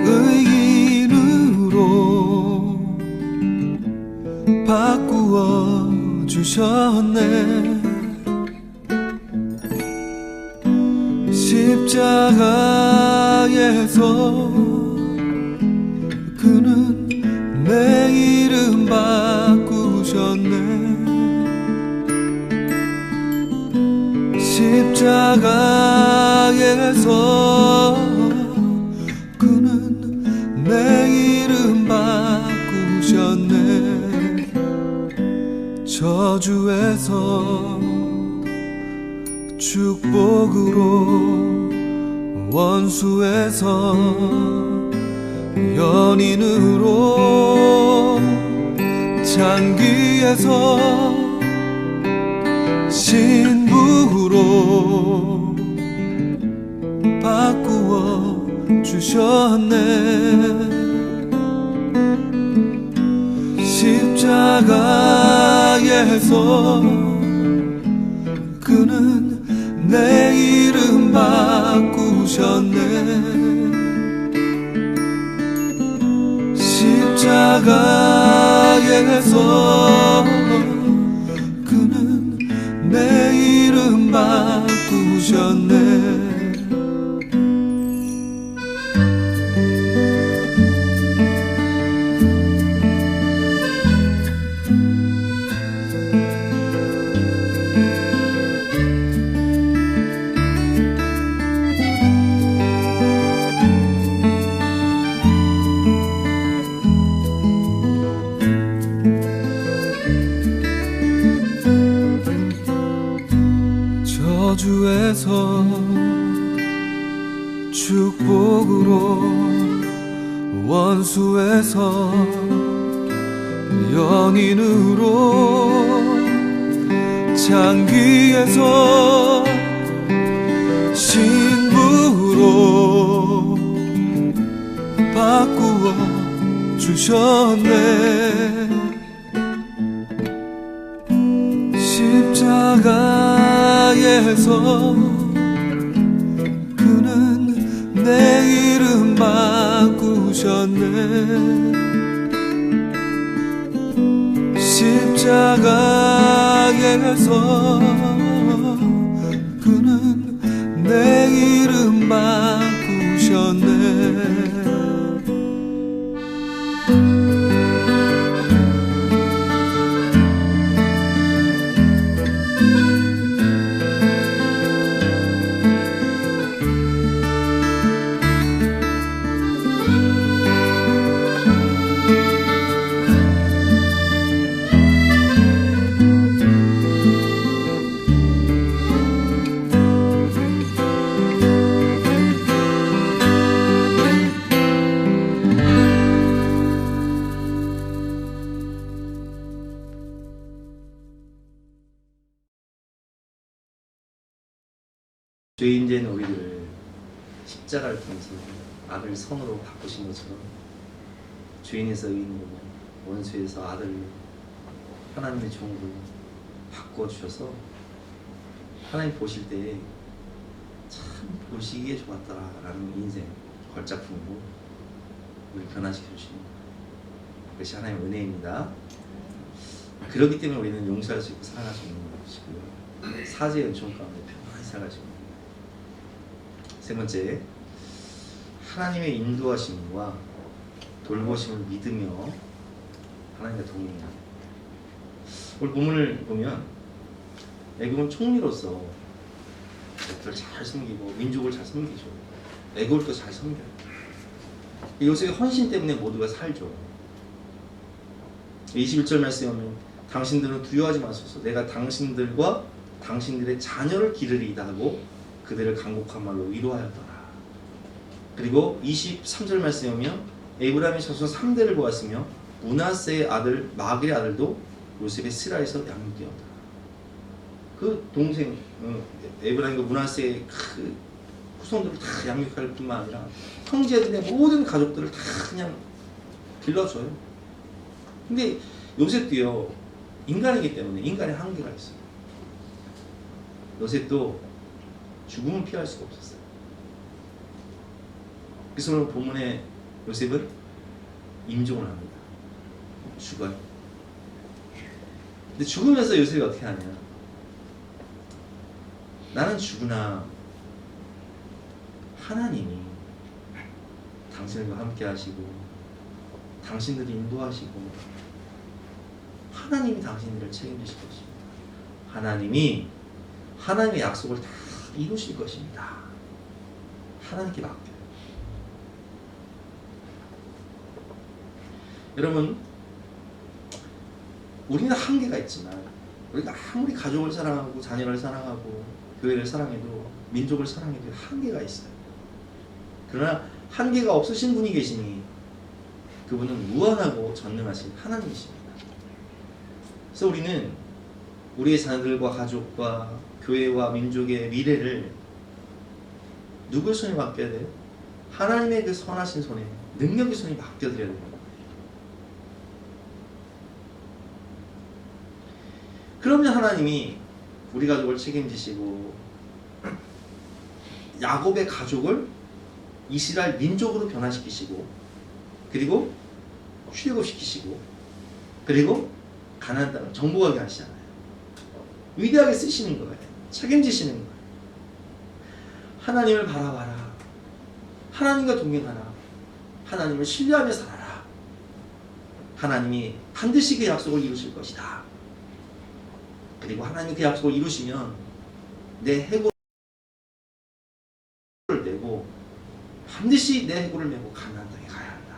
의인으로 바꾸어 주셨네. 십자가에서 그는 내 이름 바꾸셨네. 십자가에서 그는 내 이름 바꾸셨네. 저주에서 축복으로 원수에서 연인으로 장기에서 신부로 바꾸어 주셨네. 십자가에서 그는 내 이름 바꾸셨네. 십자가에서 그는 내 이름 바꾸셨네. 저주에서 축복으로 원수에서 연인으로 장기에서 신부로 바꾸어 주셨네. 십자가에서 그는 내 이름 바꾸셨네. 십자가에서 그는 내 이름 바꾸셨네. 죄인된 우리들을 십자가를 통해서 악을 선으로 바꾸신 것처럼 죄인에서 의인으로 원수에서 아들로 하나님의 종으로 바꿔주셔서 하나님 보실 때 참 보시기에 좋았다라는 인생 걸작품으로 우리 변화시켜 주시는 것이 하나님의 은혜입니다. 그렇기 때문에 우리는 용서할 수 있고 사랑할 수 있는 것이고요. 사죄의 은총 가운데 평안히 살아가시고, 세 번째, 하나님의 인도하심과 돌보심을 믿으며 하나님과 동행합니다. 오늘 본문을 보면 애굽은 총리로서 백성을 잘 섬기고 민족을 잘 섬기죠. 애굽을 잘 섬겨요. 요셉의 헌신 때문에 모두가 살죠. 21절 말씀에 보면 당신들은 두려워하지 마소서, 내가 당신들과 당신들의 자녀를 기르리이다 하고 그들을 간곡한 말로 위로하였더라. 그리고 23절 말씀에 보면 에브라임이 저서 3대를 보았으며 므낫세의 아들 마길의 아들도 요셉의 스라에서 양육되었다. 그 동생 에브라임과 므낫세의 그 후손들을 다 양육할 뿐만 아니라 형제들의 모든 가족들을 다 그냥 길러줘요. 근데 요셉도요, 인간이기 때문에 인간의 한계가 있어요. 요셉도 죽음을 피할 수가 없었어요. 그래서 오늘 본문에 요셉은 임종을 합니다. 죽어요. 근데 죽으면서 요셉이 어떻게 하냐? 나는 죽으나 하나님이 당신과 함께 하시고 당신들을 인도하시고 하나님이 당신들을 책임지실 것입니다. 하나님이 하나님의 약속을 다 이루실 것입니다. 하나님께 맡겨요. 여러분, 우리는 한계가 있지만 우리가 아무리 가족을 사랑하고 자녀를 사랑하고 교회를 사랑해도 민족을 사랑해도 한계가 있어요. 그러나 한계가 없으신 분이 계시니 그분은 무한하고 전능하신 하나님이십니다. 그래서 우리는 우리의 자녀들과 가족과 교회와 민족의 미래를 누구의 손에 맡겨야 돼요? 하나님의 그 선하신 손에, 능력의 손에 맡겨드려야 됩니다. 그러면 하나님이 우리 가족을 책임지시고 야곱의 가족을 이스라엘 민족으로 변화시키시고 그리고 출애굽시키시고 그리고 가나안 땅을 정복하게 하시잖아요. 위대하게 쓰시는 거예요. 책임지시는 거예요. 하나님을 바라봐라. 하나님과 동행하라. 하나님을 신뢰하며 살아라. 하나님이 반드시 그 약속을 이루실 것이다. 그리고 하나님이 그 약속을 이루시면 내 해고를 내고 반드시 내 해고를 메고 가나안 땅에 가야 한다.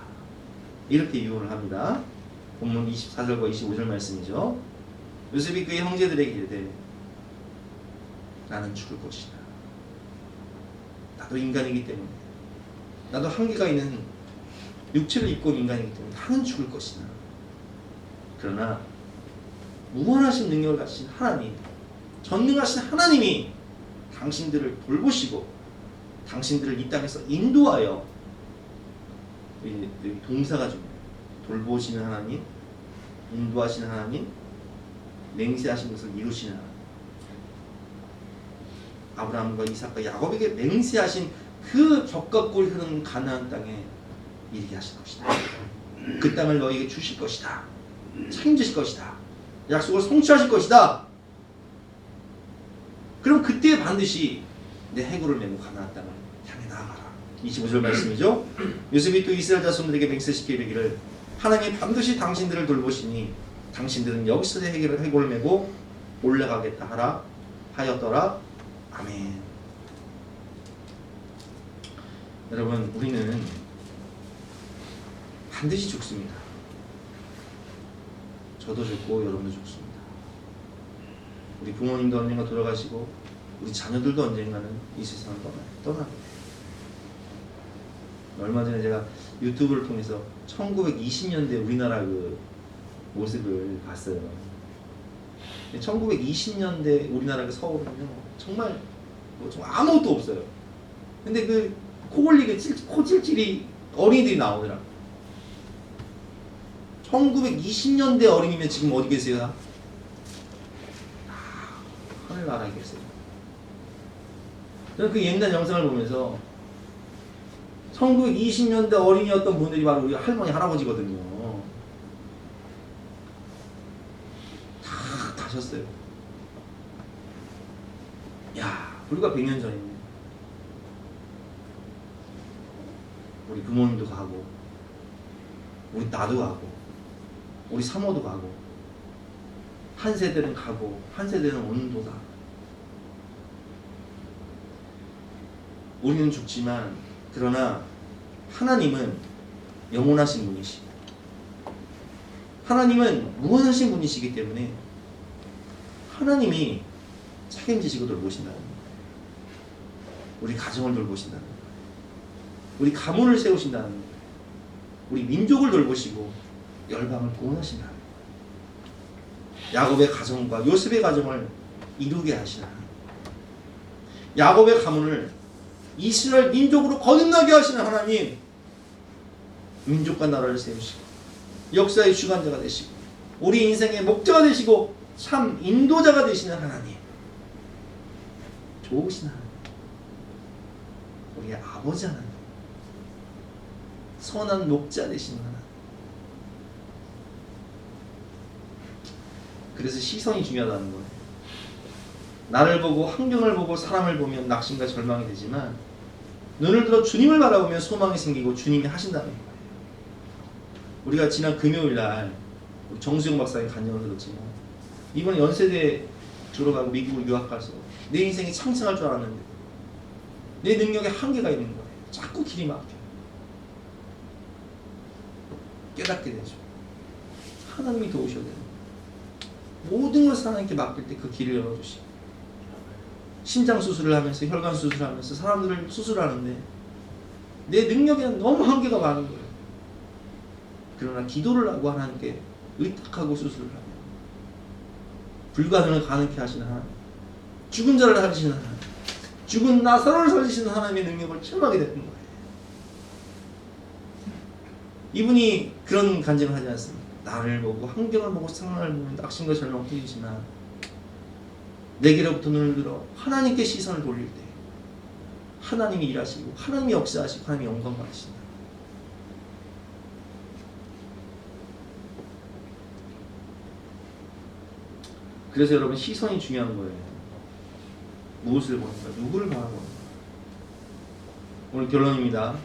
이렇게 유언을 합니다. 본문 24절과 25절 말씀이죠. 요셉이 그의 형제들에게 이르되 나는 죽을 것이다. 나도 인간이기 때문에 나도 한계가 있는 육체를 입고 온 인간이기 때문에 나는 죽을 것이다. 그러나 무한하신 능력을 가지신 하나님, 전능하신 하나님이 당신들을 돌보시고 당신들을 이 땅에서 인도하여 여기 동사가 좀 돌보시는 하나님, 인도하시는 하나님, 맹세하신 것을 이루시는 하나님. 아브라함과 이삭과 야곱에게 맹세하신 그 젖과 꿀이 흐르는 가나안 땅에 이르게 하실 것이다. 그 땅을 너희에게 주실 것이다. 책임지실 것이다. 약속을 성취하실 것이다. 그럼 그때 반드시 내 해고를 메고 가나안 땅을 향해 나아가라. 25절 말씀이죠. 요셉이 또 이스라엘 자손들에게 맹세시켜 이르기를 하나님이 반드시 당신들을 돌보시니 당신들은 여기서 해고를 메고 올라가겠다 하라 하였더라. 아멘. 여러분, 우리는 반드시 죽습니다. 저도 죽고 여러분도 죽습니다. 우리 부모님도 언젠가 돌아가시고 우리 자녀들도 언젠가는 이 세상을 떠나게 돼요. 얼마 전에 제가 유튜브를 통해서 1920년대 우리나라 그 모습을 봤어요. 1920년대 우리나라 그 서울은요 정말 아무것도 없어요. 근데 그 코 골리게 코 찔찔이 어린이들이 나오더라. 1920년대 어린이면 지금 어디 계세요? 하늘나라에 계세요. 저는 그 옛날 영상을 보면서 1920년대 어린이였던 분들이 바로 우리 할머니, 할아버지거든요. 다 가셨어요. 야, 불과 100년 전이네. 우리 부모님도 가고, 우리 나도 가고, 우리 사모도 가고, 한 세대는 가고, 한 세대는 온도다. 우리는 죽지만, 그러나 하나님은 영원하신 분이시고 하나님은 무한하신 분이시기 때문에 하나님이 책임지시고 돌보신다는 거예요. 우리 가정을 돌보신다는 거예요. 우리 가문을 세우신다는 거예요. 우리 민족을 돌보시고 열방을 구원하신다는 거예요. 야곱의 가정과 요셉의 가정을 이루게 하시는 하나님. 야곱의 가문을 이스라엘 민족으로 거듭나게 하시는 하나님. 민족과 나라를 세우시고 역사의 주관자가 되시고 우리 인생의 목자가 되시고 참 인도자가 되시는 하나님. 좋으신 하나님. 우리의 아버지 하나님. 선한 목자 되시는 하나님. 그래서 시선이 중요하다는 거예요. 나를 보고 환경을 보고 사람을 보면 낙심과 절망이 되지만 눈을 들어 주님을 바라보면 소망이 생기고 주님이 하신다는 거예요. 우리가 지난 금요일날 정수영 박사의 간증을 들었지만 이번에 연세대 졸업하고 미국으로 유학 가서 내 인생이 창창할 줄 알았는데 내 능력에 한계가 있는 거예요. 자꾸 길이 막혀요. 깨닫게 되죠. 하나님이 도우셔야 되는 거예요. 모든 것을 하나님께 맡길 때 그 길을 열어주시고 신장 수술을 하면서 혈관 수술을 하면서 사람들을 수술하는데 내 능력에는 너무 한계가 많은 거예요. 그러나 기도를 하고 하나님께 의탁하고 수술을 하면 불가능을 가능케 하시는 하나님, 죽은 자를 살리시는 하나님, 죽은 나사로를 살리시는 하나님의 능력을 체험하게 되는 거예요. 이분이 그런 간증을 하지 않습니다. 나를 보고 환경을 보고 상황을 보면 낙심과 절망 뛰지만 내게로부터 눈을 들어 하나님께 시선을 돌릴 때 하나님이 일하시고 하나님이 역사하시고 하나님이 영광 받으신다. 그래서 여러분 시선이 중요한 거예요. 무엇을 보는가? 누구를 바라보는가? 오늘 결론입니다.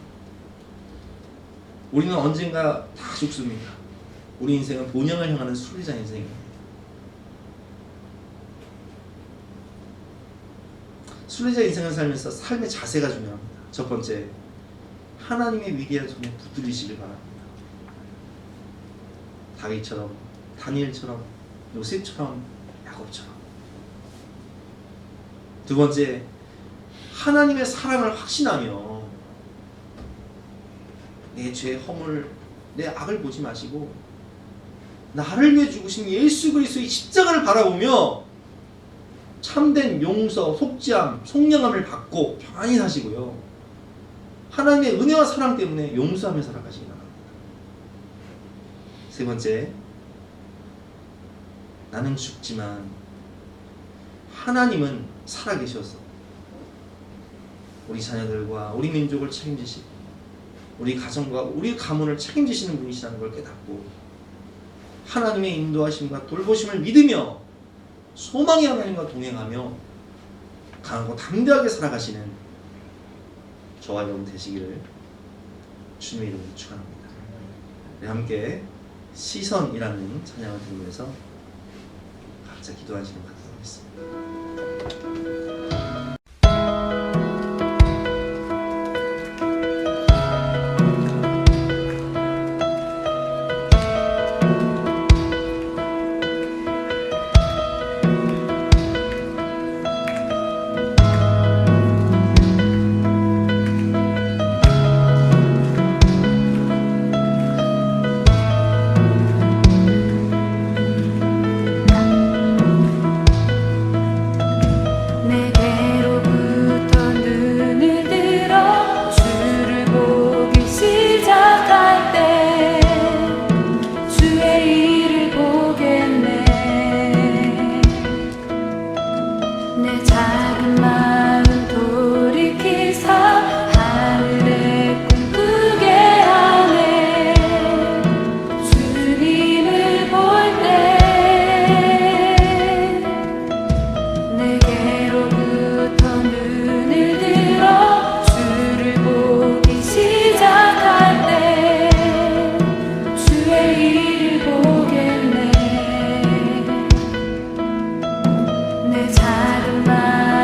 우리는 언젠가 다 죽습니다. 우리 인생은 본향을 향하는 순례자 인생입니다. 순례자 인생을 살면서 삶의 자세가 중요합니다. 첫 번째, 하나님의 위대한 손에 붙들리시길 바랍니다. 다윗처럼, 다니엘처럼, 요셉처럼, 야곱처럼. 두 번째, 하나님의 사랑을 확신하며 내 죄의 허물, 내 악을 보지 마시고 나를 위해 죽으신 예수 그리스도의 십자가를 바라보며 참된 용서, 속죄함, 속량함을 받고 평안히 사시고요. 하나님의 은혜와 사랑 때문에 용서하며 살아가시기 바랍니다. 세 번째, 나는 죽지만 하나님은 살아계셔서 우리 자녀들과 우리 민족을 책임지시고 우리 가정과 우리 가문을 책임지시는 분이시라는 걸 깨닫고 하나님의 인도하심과 돌보심을 믿으며 소망의 하나님과 동행하며 강하고 담대하게 살아가시는 저와 여러분 되시기를 주님의 이름으로 축원합니다. 네, 함께 시선이라는 찬양을 들으면서 각자 기도하는 시간 갖도록 하겠습니다. 내 작은 맘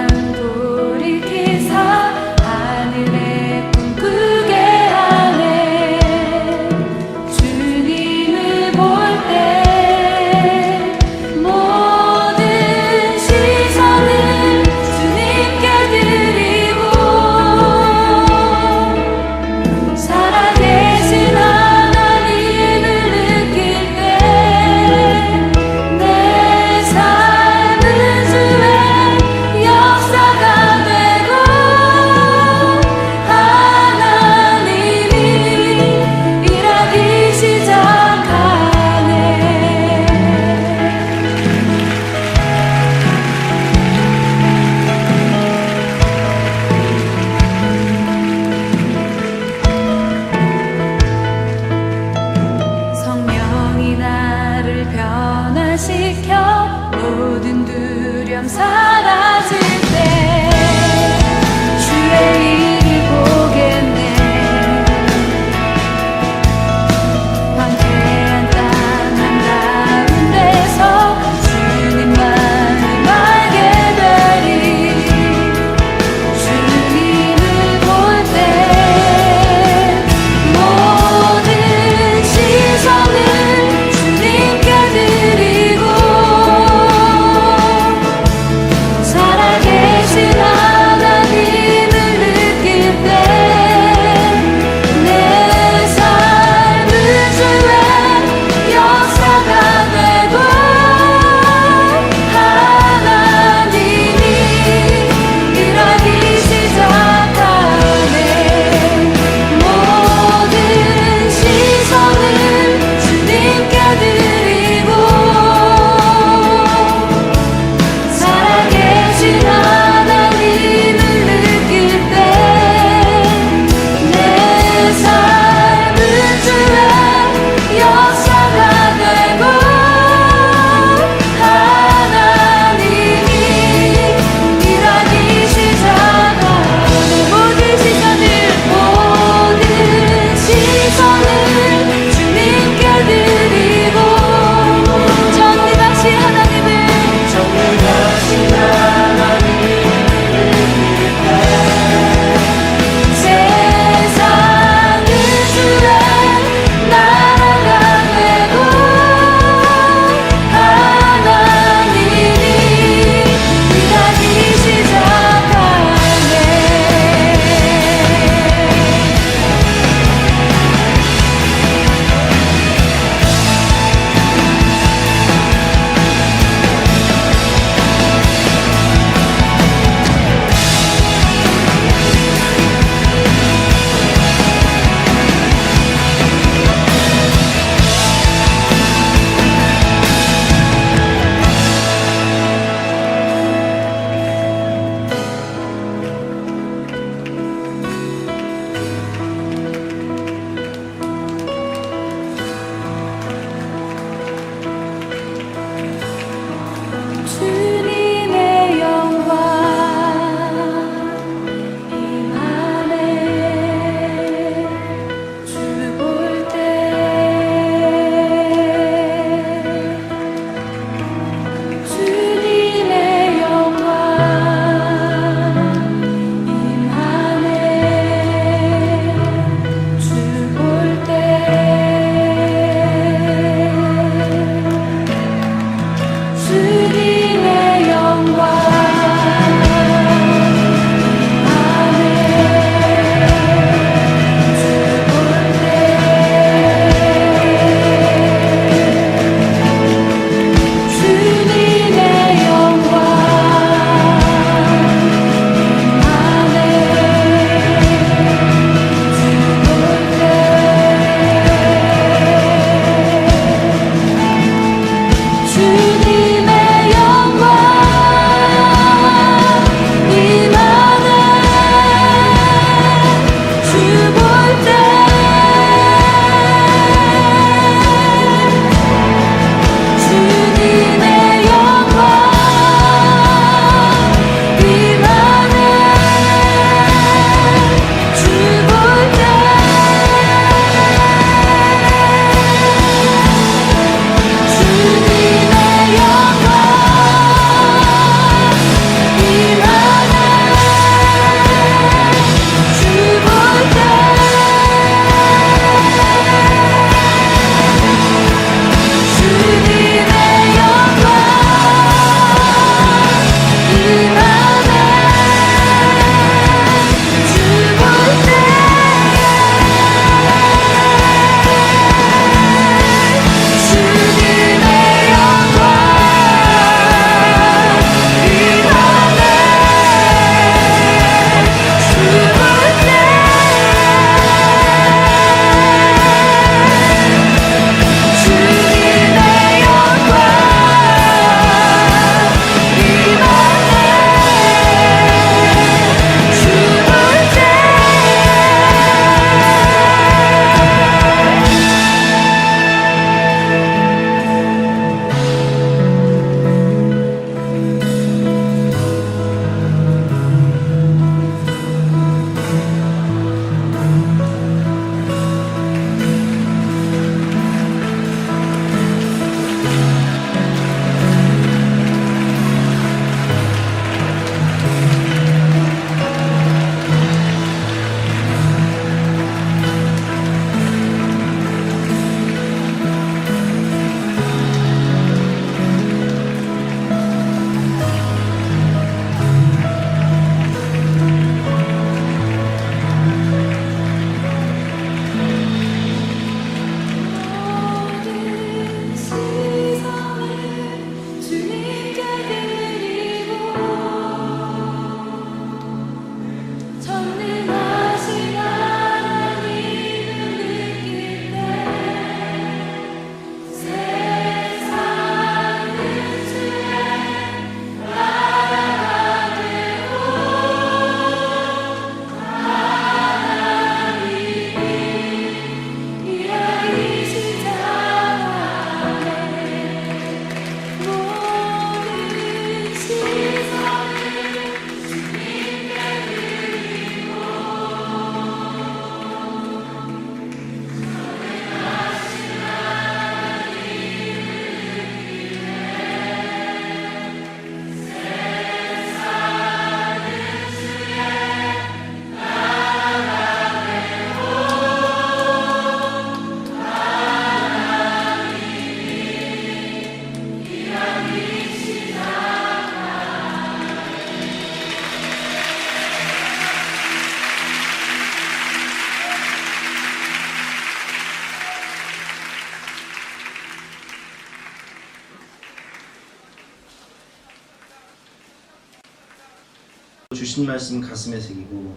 주신 말씀 가슴에 새기고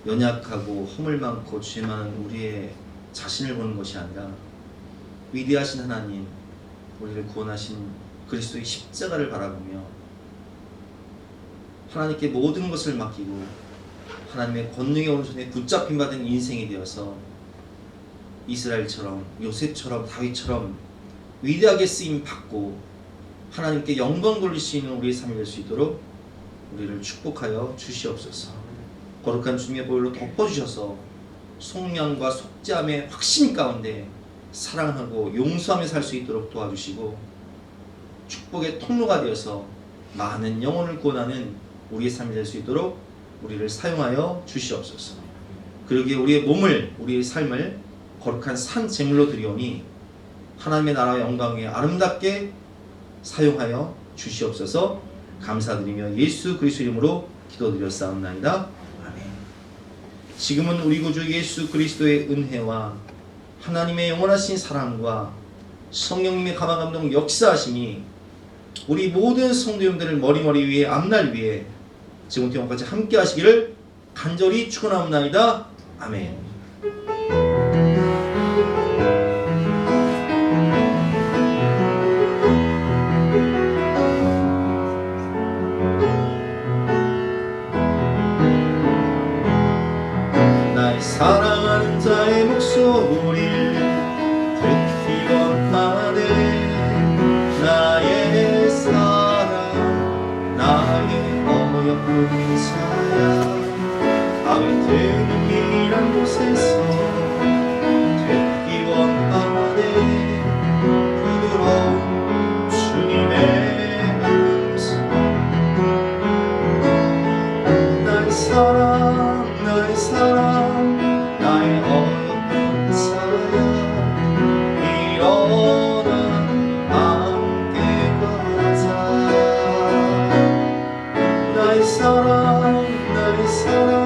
연약하고 허물 많고 죄 많은 우리의 자신을 보는 것이 아니라 위대하신 하나님, 우리를 구원하신 그리스도의 십자가를 바라보며 하나님께 모든 것을 맡기고 하나님의 권능의 오른손에 붙잡힌 받은 인생이 되어서 이스라엘처럼 요셉처럼 다윗처럼 위대하게 쓰임 받고 하나님께 영광 돌릴 수 있는 우리의 삶이 될 수 있도록 우리를 축복하여 주시옵소서. 거룩한 주님의 보혈로 덮어주셔서 속량과 속죄함의 확신 가운데 사랑하고 용서하며 살 수 있도록 도와주시고 축복의 통로가 되어서 많은 영혼을 구원하는 우리의 삶이 될 수 있도록 우리를 사용하여 주시옵소서. 그러기에 우리의 몸을, 우리의 삶을 거룩한 산 제물로 드리오니 하나님의 나라와 영광 위에 아름답게 사용하여 주시옵소서. 감사드리며 예수 그리스도 이름으로 기도드렸사옵나이다. 아멘. 지금은 우리 구주 예수 그리스도의 은혜와 하나님의 영원하신 사랑과 성령님의 감화감동 역사하심이 우리 모든 성도님들을 머리머리 위에 앞날 위에 지금부터 영원까지 함께 하시기를 간절히 축원하옵나이다. 아멘. 나의 사랑하는 자의 목소리를 듣기 원하네. 나의 사랑, 나의 어여쁜 자야. 밤이 되는 이란 곳에서 듣기 원하네. 부드러운 주님의 음성. 나의 사랑, 나의 사랑, 나의 어여쁜 자야. 일어나 함께 가자. 나의 사랑, 나의 사랑,